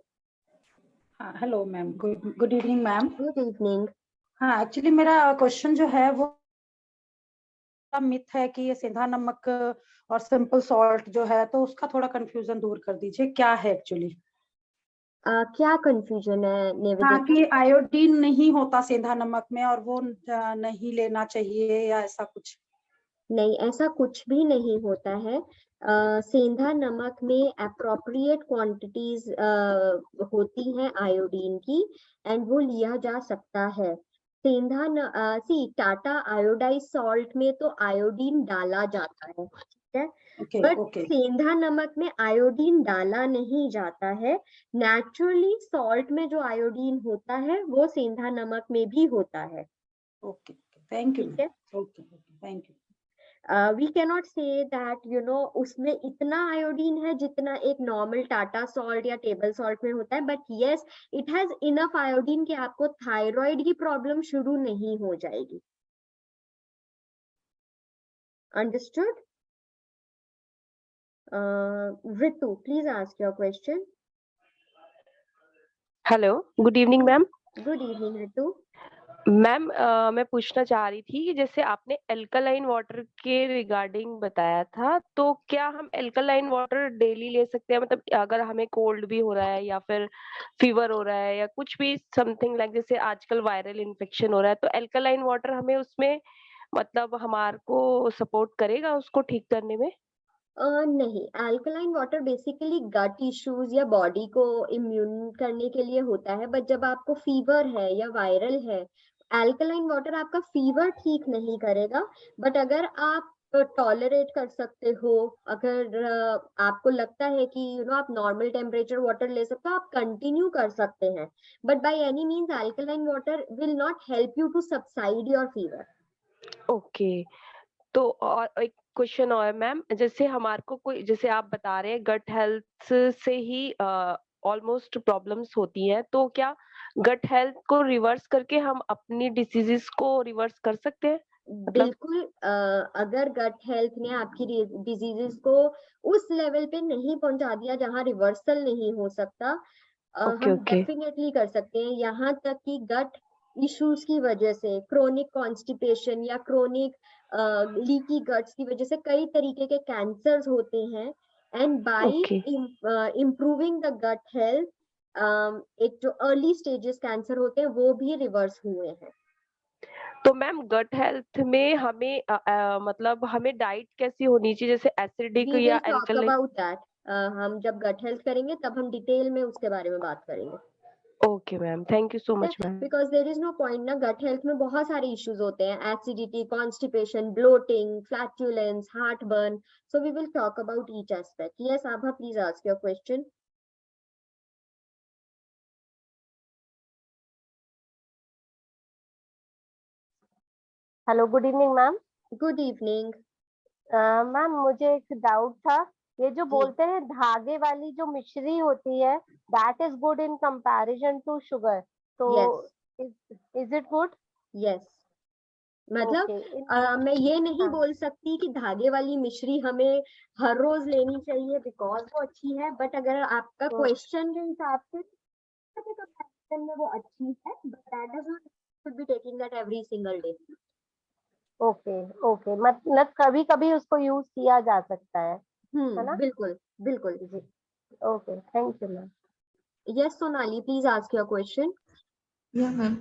Hello ma'am, good evening ma'am. Good evening. हाँ, एक्चुअली मेरा क्वेश्चन जो है वो मिथ है कि ये सेंधा नमक और सिंपल सॉल्ट जो है, तो उसका थोड़ा कंफ्यूजन दूर कर दीजिए, क्या है एक्चुअली? क्या कंफ्यूजन है निवेदिता? हाँ, कि आयोडीन नहीं होता सेंधा नमक में और वो नहीं लेना चाहिए या ऐसा कुछ? नहीं, ऐसा कुछ भी नहीं होता है। सेंधा नमक में अप्रोप्रिएट क्वांटिटीज होती हैं आयोडीन की, एंड वो लिया जा सकता है। टाटा आयोडाइज सॉल्ट में तो आयोडीन डाला जाता है, ठीक है, बट सेंधा नमक में आयोडीन डाला नहीं जाता है। नेचुरली सॉल्ट में जो आयोडीन होता है वो सेंधा नमक में भी होता है। Okay, thank you. Okay, thank you. We cannot say that उसमें इतना आयोडीन है जितना एक नॉर्मल टाटा सॉल्ट या टेबल सॉल्ट में होता है, but yes, it has enough iodine कि आपको थायराइड की प्रॉब्लम शुरू नहीं हो जाएगी। Understood? Ritu, please ask your question. Hello, good evening ma'am. Good evening Ritu. Ma'am, मैं पूछना चाह रही थी कि जैसे आपने एल्कलाइन वाटर के रिगार्डिंग बताया था, तो क्या हम एल्कलाइन वाटर डेली ले सकते हैं? मतलब अगर हमें कोल्ड भी हो रहा है या फिर फीवर हो रहा है या कुछ भी समथिंग लाइक, जैसे आजकल वायरल इन्फेक्शन हो रहा है, तो एल्कलाइन वाटर हमें उसमें मतलब हमारे को सपोर्ट करेगा उसको ठीक करने में? नहीं, अल्कलाइन वाटर बेसिकली गट इश्यूज या बॉडी को इम्यून करने के लिए होता है, बट जब आपको फीवर है या वायरल है, अल्कलाइन वाटर आपका फीवर ठीक नहीं करेगा। बट अगर आप टॉलरेट कर सकते हो, अगर आपको लगता है कि आप नॉर्मल टेम्परेचर वाटर ले सकते हो, आप कंटिन्यू कर सकते हैं, but by any means alkaline water will not help you to subside your fever. Okay, तो और एक क्वेश्चन और मैम, जैसे हमारे को कोई, जैसे आप बता रहे हैं गट हेल्थ से ही ऑलमोस्ट प्रॉब्लम्स होती हैं, तो क्या गट हेल्थ को रिवर्स करके हम अपनी डिसीजेस को रिवर्स कर सकते हैं? बिल्कुल, अगर गट हेल्थ ने आपकी डिजीजेस को उस लेवल पे नहीं पहुंचा दिया जहां रिवर्सल नहीं हो सकता, हम डेफिनेटली कर सकते हैं। यहाँ तक कि गट इश्यूज की वजह से, क्रोनिक कॉन्स्टिपेशन या क्रोनिक लीकी गट्स की वजह से कई तरीके के कैंसर्स होते हैं, and by improving the gut health, एक जो अर्ली स्टेजेस कैंसर होते हैं वो भी रिवर्स हुए हैं। तो मैम, गट हेल्थ में हमें मतलब हमें डाइट कैसी होनी चाहिए, जैसे एसिडिक या अल्कलाइन? अबाउट दैट हम जब गट हेल्थ करेंगे तब हम डिटेल में उसके बारे में बात करेंगे। Okay ma'am, thank you so much ma'am. Because there is no point ना, गट हेल्थ में बहुत सारे इश्यूज होते हैं, acidity, constipation, bloating, flatulence, heart burn, so we will talk about each aspect. Yes Abha, please ask your question. Hello, good evening ma'am. Good evening ma'am, मुझे एक डाउट था, ये जो बोलते हैं धागे वाली जो मिश्री होती है, that is good in comparison to sugar, तो इज इट गुड? यस, मतलब मैं ये नहीं बोल सकती कि धागे वाली मिश्री हमें हर रोज लेनी चाहिए बिकॉज वो अच्छी है, बट अगर आपका क्वेश्चन के हिसाब से कंपैरिजन में वो अच्छी है, but that does not should be taking that every single day. Okay, मतलब कभी कभी उसको यूज किया जा सकता है ना? बिल्कुल बिल्कुल जी। Okay, thank you ma'am. Yes Sonali, please ask your question. Yeah ma'am,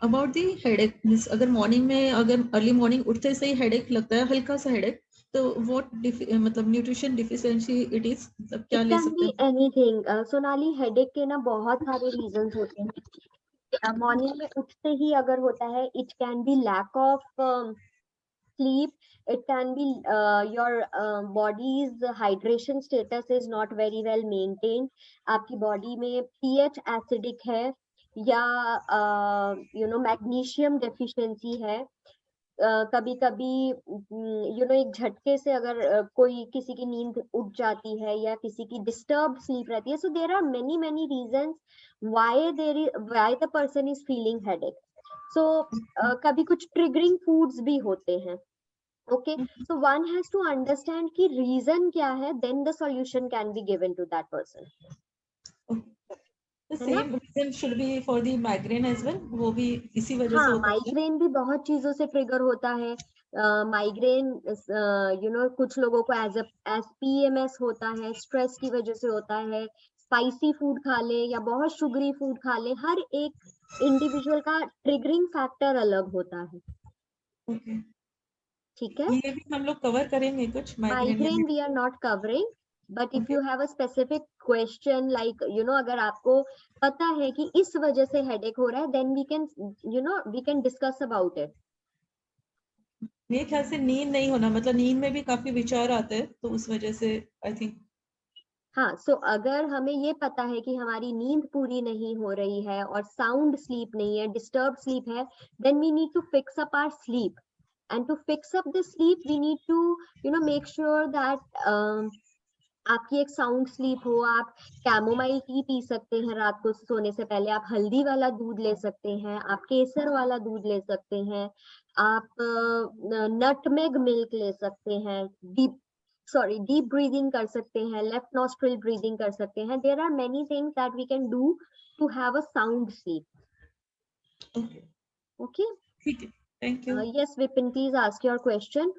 about the headache, अगर मॉर्निंग में, अगर अर्ली मॉर्निंग उठते से ही हेडेक लगता है, हल्का सा हेडेक, तो व्हाट मतलब न्यूट्रिशन डिफिशिएंसी इट इज, मतलब क्या ले सकते हैं? एनीथिंग सोनाली, हेडेक के ना बहुत सारे रीजंस होते हैं। मॉर्निंग में उठते ही अगर होता है, it can be lack of sleep, it can be your body's hydration status is not very well maintained, आपकी बॉडी में pH acidic है या मैग्नीशियम डेफिशिएंसी है, कभी कभी एक झटके से अगर कोई किसी की नींद उठ जाती है या किसी की डिस्टर्ब स्लीप रहती है, so there are many reasons why the person is feeling headache. So कभी कुछ ट्रिगरिंग फूड्स भी होते हैं. Okay, so one has to understand कि reason क्या है, then the solution can be given to that person. The same reason should be for the migraine as well. वो भी इसी वजह से होता है. माइग्रेन भी बहुत चीजों से ट्रिगर होता है. माइग्रेन कुछ लोगों को एज PMS होता है, स्ट्रेस की वजह से होता है. स्पाइसी फूड खा ले या बहुत शुगरी फूड खा ले, हर एक इंडिविजुअल का ट्रिगरिंग फैक्टर अलग होता है. Okay. ठीक है, ये भी हम लोग कवर करेंगे कुछ migraine we are not covering, but if you have a specific question like अगर आपको पता है कि इस वजह से हेडेक हो रहा है, then we can discuss about it. मेरे ख्याल से नींद नहीं होना, मतलब नींद में भी काफी विचार आते हैं, तो उस वजह से आई थिंक. हाँ, सो अगर हमें ये पता है कि हमारी नींद पूरी नहीं हो रही है और साउंड स्लीप नहीं है, डिस्टर्ब स्लीप है, then we need to fix up our sleep. And to fix up the sleep, we need to make sure that आपकी एक साउंड स्लीप हो. आप कैमोमाइल टी पी सकते हैं रात को सोने से पहले. आप हल्दी वाला दूध ले सकते हैं. आप केसर वाला दूध ले सकते हैं. आप नटमेग मिल्क ले सकते हैं. डीप ब्रीदिंग कर सकते हैं. लेफ्ट नॉस्ट्रिल ब्रीदिंग कर सकते हैं. There are many things that we can do to have a sound sleep. Okay, ठीक है. Thank you. Yes, Vipin, please ask your question.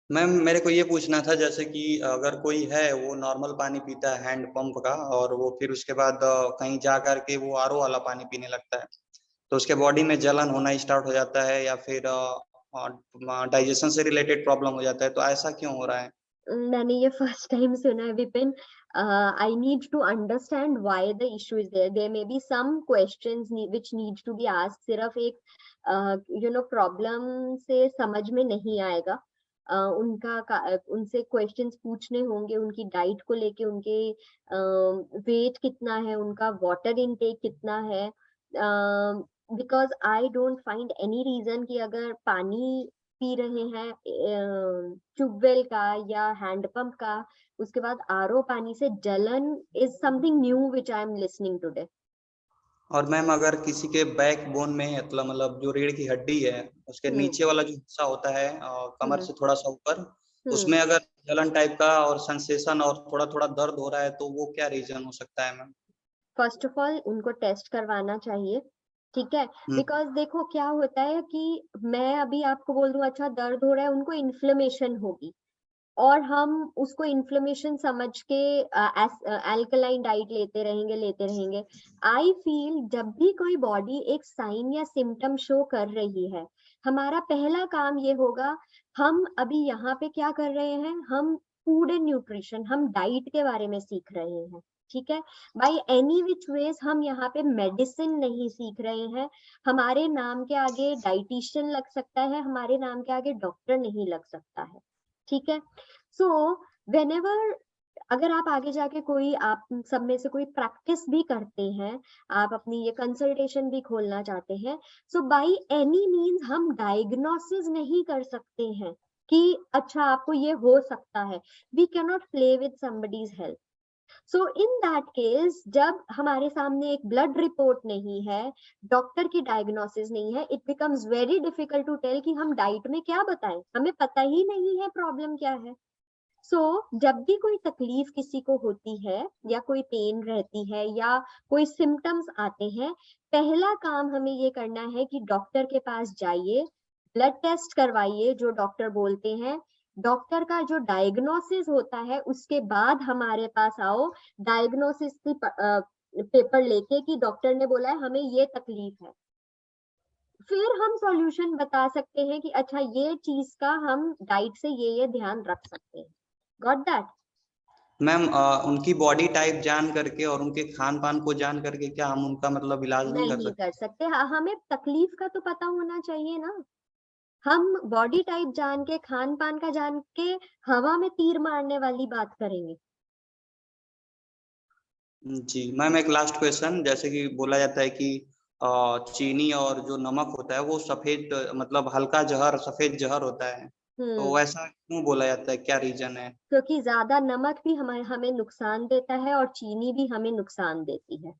Ma'am, मेरे को ये पूछना था, जैसे कि अगर कोई है वो नॉर्मल पानी पीता है हैंड पंप का, और वो फिर उसके बाद कहीं जा करके वो RO वाला पानी पीने लगता है, तो उसके बॉडी में जलन होना स्टार्ट हो जाता है या फिर डाइजेशन से रिलेटेड प्रॉब्लम हो जाता है, तो ऐसा क्यों हो रहा है? मैंने ये फर्स्ट टाइम सुना है Vipin. I need to understand why the issue is there. There may be some questions which need to be asked. सिर्फ एक प्रॉब्लम से समझ में नहीं आएगा. उनसे क्वेश्चंस पूछने होंगे, उनकी डाइट को लेके, उनके वेट कितना है, उनका वाटर इनटेक कितना है. Because I don't find any reason कि अगर पानी पी रहे हैं ट्यूबवेल का या हैंडपंप का, उसके बाद RO पानी से जलन is something new which I am listening today. और मैम, अगर किसी के बैक बोन में मतलब जो रीढ़ की हड्डी है उसके नीचे वाला जो हिस्सा होता है कमर से थोड़ा सा ऊपर, उसमें अगर जलन टाइप का और सेंसेशन और थोड़ा थोड़ा दर्द हो रहा है, तो वो क्या रीजन हो सकता है मैम? फर्स्ट ऑफ ऑल उनको टेस्ट करवाना चाहिए. ठीक है, बिकॉज देखो क्या होता है कि मैं अभी आपको बोल दूं अच्छा दर्द हो रहा है, उनको इन्फ्लेमेशन होगी और हम उसको इन्फ्लेमेशन समझ के अल्कलाइन डाइट लेते रहेंगे. आई फील जब भी कोई बॉडी एक साइन या सिम्टम शो कर रही है, हमारा पहला काम ये होगा, हम अभी यहाँ पे क्या कर रहे हैं, हम फूड एंड न्यूट्रिशन, हम डाइट के बारे में सीख रहे हैं. ठीक है, बाय एनी विच वेज हम यहाँ पे मेडिसिन नहीं सीख रहे हैं. हमारे नाम के आगे डाइटिशियन लग सकता है, हमारे नाम के आगे डॉक्टर नहीं लग सकता है. ठीक है, सो व्हेनेवर अगर आप आगे जाके कोई, आप सब में से कोई प्रैक्टिस भी करते हैं, आप अपनी ये कंसल्टेशन भी खोलना चाहते हैं, सो बाय एनी मीन्स हम डायग्नोसिस नहीं कर सकते हैं कि अच्छा आपको ये हो सकता है. We can not play with somebody's health. So in that case, जब हमारे सामने एक ब्लड रिपोर्ट नहीं है, डॉक्टर की डायग्नोसिस नहीं है, it becomes very difficult to tell कि हम डाइट में क्या बताएं. हमें पता ही नहीं है प्रॉब्लम क्या है. सो जब भी कोई तकलीफ किसी को होती है या कोई पेन रहती है या कोई सिम्टम्स आते हैं, पहला काम हमें ये करना है कि डॉक्टर के पास जाइए, ब्लड टेस्ट करवाइए जो डॉक्टर बोलते हैं. डॉक्टर का जो डायग्नोसिस होता है उसके बाद हमारे पास आओ डायग्नोसिस की पेपर लेके कि डॉक्टर ने बोला है हमें ये तकलीफ है. फिर हम सॉल्यूशन बता सकते हैं कि अच्छा ये चीज का हम डाइट से ये ध्यान रख सकते हैं. Got that? मैम, उनकी बॉडी टाइप जान करके और उनके खान पान को जान करके क्या हम उनका मतलब इलाज नहीं कर सकते? हाँ, हमें तकलीफ का तो पता होना चाहिए ना. हम बॉडी टाइप जान के, खान पान का जान के हवा में तीर मारने वाली बात करेंगे? जी मैम, एक लास्ट क्वेश्चन, जैसे कि बोला जाता है कि चीनी और जो नमक होता है वो सफेद, मतलब हल्का जहर, सफेद जहर होता है, तो ऐसा क्यों बोला जाता है, क्या रीजन है? क्योंकि ज्यादा नमक भी हमें नुकसान देता है और चीनी भी हमें नुकसान देती है।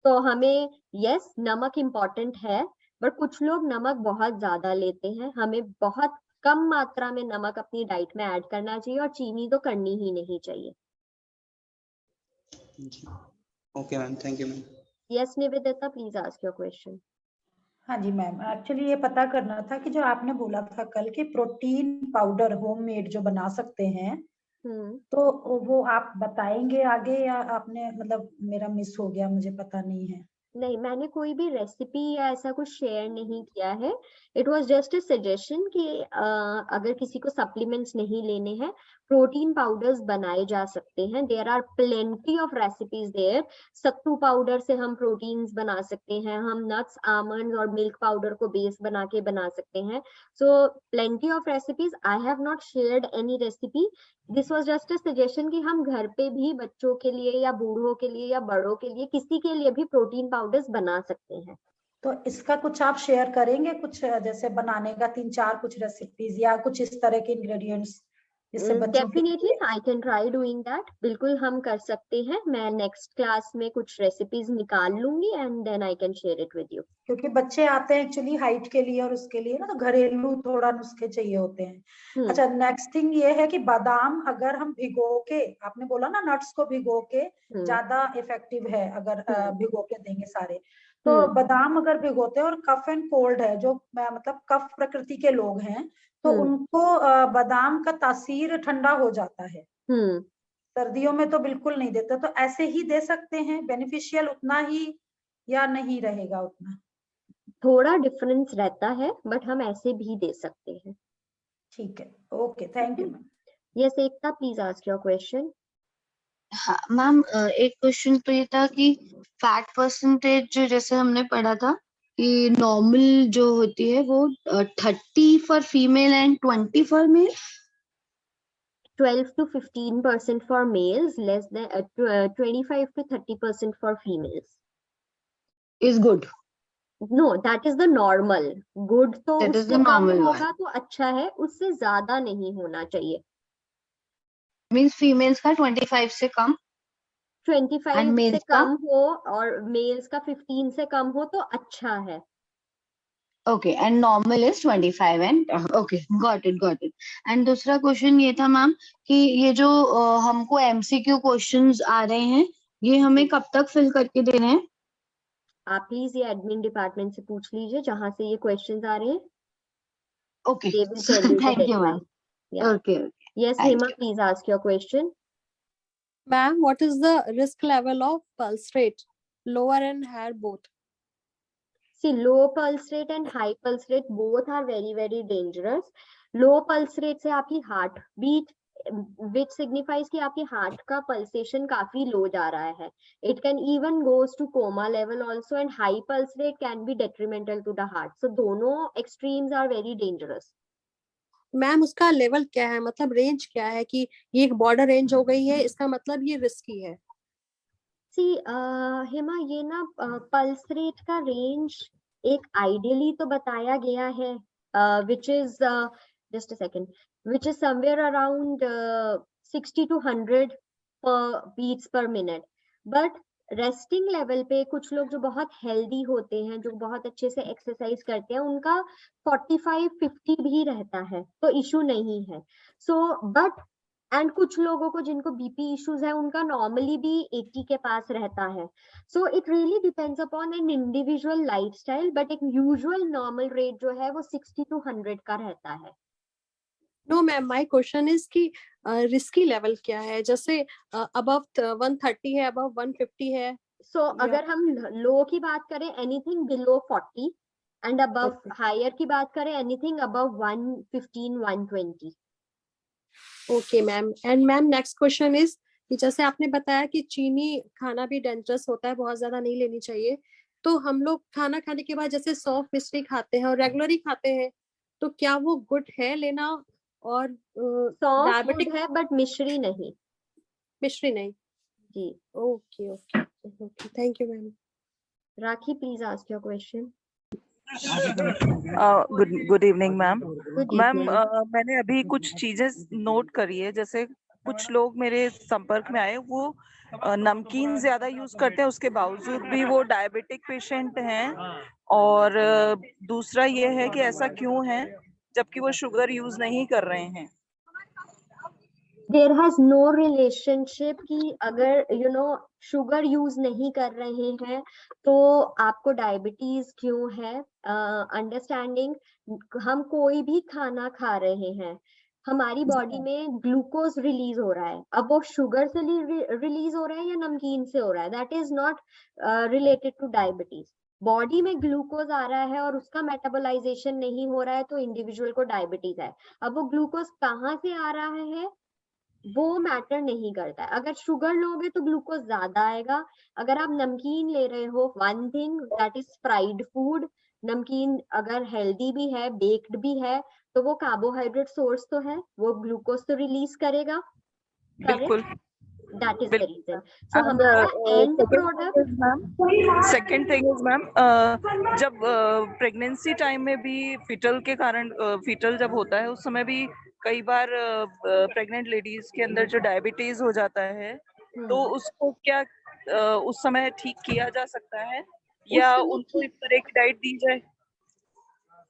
तो हमें यस नमक इम्पोर्टेंट है, बट कुछ लोग नमक बहुत ज्यादा लेते हैं। हमें बहुत कम मात्रा में नमक अपनी डाइट में ऐड करना चाहिए और चीनी तो करनी ही नहीं चाहिए। Okay ma'am, thank you ma'am. Yes Nivedita, please ask your question. हाँ जी मैम, एक्चुअली ये पता करना था कि जो आपने बोला था कल कि प्रोटीन पाउडर होममेड जो बना सकते हैं, तो वो आप बताएंगे आगे या आपने मतलब मेरा मिस हो गया, मुझे पता नहीं है। नहीं, मैंने कोई भी रेसिपी या ऐसा कुछ शेयर नहीं किया है। It was just a suggestion कि अगर किसी को सप्लीमेंट्स नहीं लेने हैं, प्रोटीन पाउडर्स बनाए जा सकते हैं। There are plenty of recipes there. सत्तू पाउडर से हम प्रोटीन्स बना सकते हैं, हम नट्स, आमंड्स और मिल्क पाउडर को बेस बना के बना सकते हैं। So plenty of recipes. I have not shared any recipe. This was just a suggestion कि हम घर पे भी बच्चों के लिए या बूढ़ों के लिए या बड़ों के लिए, किसी के लिए भी प्रोटीन पाउडर्स बना सकते हैं। तो इसका कुछ आप शेयर करेंगे, कुछ जैसे बनाने का 3-4 कुछ रेसिपीज या कुछ इस तरह के इंग्रेडिएंट्स जिससे बच्चों के definitely I can try doing that. बिल्कुल हम कर सकते हैं। मैं नेक्स्ट क्लास में कुछ रेसिपीज निकाल लूंगी and then I can share it with you. क्योंकि बच्चे आते हैं एक्चुअली हाइट के लिए और उसके लिए ना, तो घरेलू थोड़ा नुस्खे चाहिए होते हैं। अच्छा, नेक्स्ट थिंग ये है कि बादाम अगर हम भिगो के, आपने बोला ना नट्स को भिगो के ज्यादा इफेक्टिव है अगर भिगो के देंगे सारे, तो बादाम अगर भिगोते हैं और कफ एंड कोल्ड है, जो मतलब कफ प्रकृति के लोग हैं, तो उनको बादाम का तासीर ठंडा हो जाता है। सर्दियों में तो बिल्कुल नहीं देते, तो ऐसे ही दे सकते हैं, बेनिफिशियल उतना ही या नहीं रहेगा उतना? थोड़ा डिफरेंस रहता है, बट हम ऐसे भी दे सकते हैं। ठीक है, okay, thank you ma'am. Yes Ekta, please ask your question. हाँ मैम, एक क्वेश्चन तो ये था कि फैट परसेंटेज जैसे हमने पढ़ा था कि नॉर्मल जो होती है वो 30 for female and 20 for male. 12 to 15% for males, less than 25 to 30% for females is good. No, that is the normal. Good तो That is उससे the कम normal होगा तो अच्छा है, उससे ज्यादा नहीं होना चाहिए। मीन्स फीमेल्स का 25 से कम, 25 से कम हो और मेल्स का 15 से कम हो तो अच्छा है। Okay, and normal is 25 and okay, got it. And दूसरा क्वेश्चन ये था मैम कि ये जो हमको एमसीक्यू क्वेश्चंस आ रहे हैं, ये हमें कब तक फिल करके देने हैं? आप प्लीज ये एडमिन डिपार्टमेंट से पूछ लीजिए जहां से ये क्वेश्चंस आ रहे हैं। Okay, thank you ma'am. Okay, yes Hema, please ask your question. Ma'am, what is the risk level of pulse rate, lower and higher both? See, low pulse rate and high pulse rate both are very, very dangerous. Low pulse rate से आपकी heart beat, which signifies कि आपकी heart का pulsation काफी low जा रहा है. It can even goes to coma level also, and high pulse rate can be detrimental to the heart. So दोनों extremes are very dangerous. Ma'am उसका लेवल क्या है, मतलब रेंज क्या है कि ये एक बॉर्डर रेंज हो गई है, इसका मतलब ये रिस्की है? See, हेमा, ये ना पल्स रेट का रेंज एक आइडियली तो बताया गया है, which is just a second, which is somewhere around 60 to 100 beats per minute. But resting level पे कुछ लोग जो बहुत हेल्दी होते हैं, जो बहुत अच्छे से एक्सरसाइज करते हैं, उनका 45-50 भी रहता है, तो इशू नहीं है। सो बट एंड कुछ लोगों को जिनको बीपी इश्यूज है, उनका नॉर्मली भी 80 के पास रहता है। So it really depends upon an individual lifestyle, but एक यूजुअल नॉर्मल रेट जो है वो 60 to 100 का रहता है। No ma'am, my question is कि रिस्की लेवल क्या है, जैसे अबव 130 है, अबव 150 है। सो अगर हम लो की बात करें, anything below 40, and above higher की बात करें, anything above 115-120। Okay ma'am, and ma'am next question is कि जैसे आपने बताया कि चीनी खाना भी डेंजरस होता है, बहुत ज्यादा नहीं लेनी चाहिए, तो हम लोग खाना खाने के बाद जैसे सौंफ मिश्री खाते हैं और रेगुलरली खाते हैं, तो क्या वो गुड है लेना? और डायबिटिक है बट मिश्री नहीं। मिश्री नहीं जी। Okay okay okay, thank you ma'am. Rakhi, please ask your question. Good evening ma'am. Good ma'am evening. मैंने अभी कुछ चीजें नोट करी है, जैसे कुछ लोग मेरे संपर्क में आए, वो नमकीन ज्यादा यूज करते हैं, उसके बावजूद भी वो डायबिटिक पेशेंट हैं। और दूसरा ये है कि ऐसा क्यों है जबकि वो शुगर यूज नहीं कर रहे हैं। There has no relationship कि अगर शुगर यूज नहीं कर रहे हैं तो आपको डायबिटीज क्यों है। अंडरस्टैंडिंग, हम कोई भी खाना खा रहे हैं, हमारी बॉडी में ग्लूकोज रिलीज हो रहा है। अब वो शुगर से रिलीज हो रहा है या नमकीन से हो रहा है, that is not related two diabetes. Body में ग्लूकोज आ रहा है और उसका मेटाबोलाइजेशन नहीं हो रहा है तो इंडिविजुअल को डायबिटीज है। अब वो ग्लूकोज कहाँ से आ रहा है वो मैटर नहीं करता है। अगर शुगर लोगे तो ग्लूकोज ज्यादा आएगा। अगर आप नमकीन ले रहे हो, one thing that is fried food, नमकीन अगर हेल्दी भी है, बेक्ड भी है, तो वो कार्बोहाइड्रेट सोर्स तो है, वो ग्लूकोज तो रिलीज करेगा। बिल्कुल, दैट इज द रीजन। सो हमारा and product. Second thing is ma'am, जब प्रेगनेंसी टाइम में भी फिटल के कारण, फिटल जब होता है उस समय भी कई बार प्रेग्नेंट लेडीज के अंदर जो डायबिटीज हो जाता है, तो उसको क्या उस समय ठीक किया जा सकता है या उनको इस तरह की डाइट दी जाए?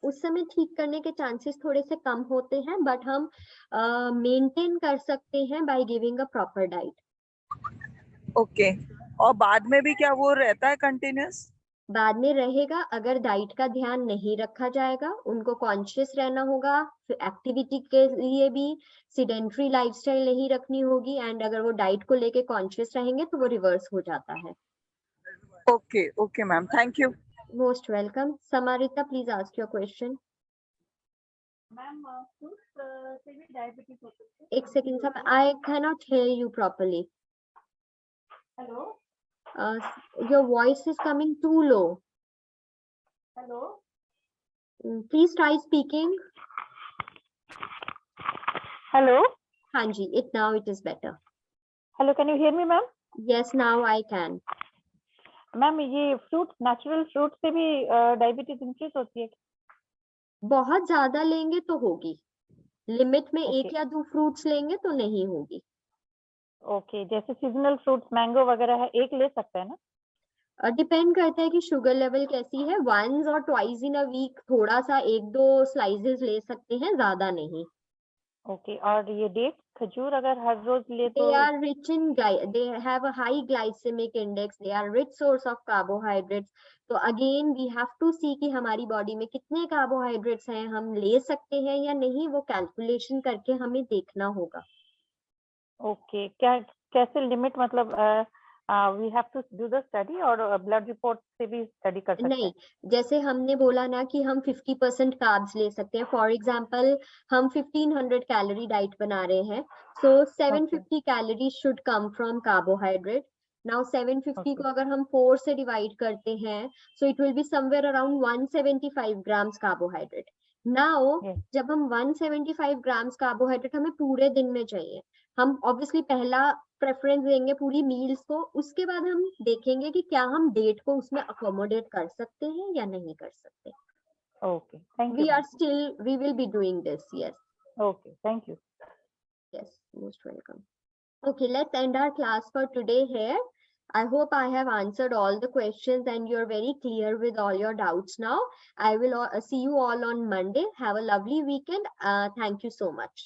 उस समय ठीक करने के चांसेस थोड़े से कम होते हैं, बट हम मेंटेन कर सकते हैं by giving a proper diet. Okay. और बाद में भी क्या वो रहता है कंटिन्यूस? बाद में रहेगा अगर डाइट का ध्यान नहीं रखा जाएगा। उनको कॉन्शियस रहना होगा, एक्टिविटी के लिए भी सिडेंट्री लाइफस्टाइल नहीं रखनी होगी, एंड अगर वो डाइट को लेके कॉन्शियस रहेंगे तो वो रिवर्स हो जाता है। Okay okay ma'am, thank you. Most welcome. Samarita, please ask your question. एक second sir, I cannot hear you properly. Hello, your voice is coming too low. Hello, Please try speaking. Hello. हाँ जी, now it is better. Hello, can you hear me, ma'am? Yes, now I can. Ma'am, ये फ्रूट, नेचुरल फ्रूट से भी डायबिटीज इंक्रीज होती है? बहुत ज्यादा लेंगे तो होगी, लिमिट में एक या दो फ्रूट्स लेंगे तो नहीं होगी। ओके, जैसे सीजनल फ्रूट्स मैंगो वगैरह है, एक ले सकते हैं ना? डिपेंड करता है कि शुगर लेवल कैसी है। वंस और ट्वाइस इन अ वीक थोड़ा सा एक दो स्लाइसेस ले सकते हैं, ज्यादा नहीं। ओके, और ये डेट खजूर अगर हर रोज ले तो? They are rich in they have a high glycemic index, they are rich source of carbohydrates. तो अगेन वी हैव टू सी कि हमारी बॉडी में कितने कार्बोहाइड्रेट्स हैं, हम ले सकते हैं या नहीं, वो कैलकुलेशन करके हमें देखना होगा। ओके, क्या कैसे लिमिट, मतलब we have to do the study और ब्लड रिपोर्ट से भी स्टडी कर सकते हैं? नहीं, जैसे हमने बोला ना कि हम 50% कार्ब्स ले सकते हैं। फॉर एग्जांपल हम 1500 कैलोरी डाइट बना रहे हैं, सो 750 calorie should come from carbohydrate. Now 750 को अगर हम 4 से डिवाइड करते हैं, so it will be somewhere around 175 grams carbohydrate. Now जब हम 175 ग्राम्स कार्बोहाइड्रेट हमें पूरे दिन में चाहिए, हम ऑब्वियसली पहला प्रेफरेंस देंगे पूरी मील्स को, उसके बाद हम देखेंगे कि क्या हम डेट को उसमें अकोमोडेट कर सकते हैं या नहीं कर सकते। Okay, thank you. We will be doing this. Yes, okay, thank you. Yes, most welcome. Okay, let's end our class for today here. I hope I have answered all the questions and you're very clear with all your doubts now. I will see you all on Monday. Have a lovely weekend. Thank you so much.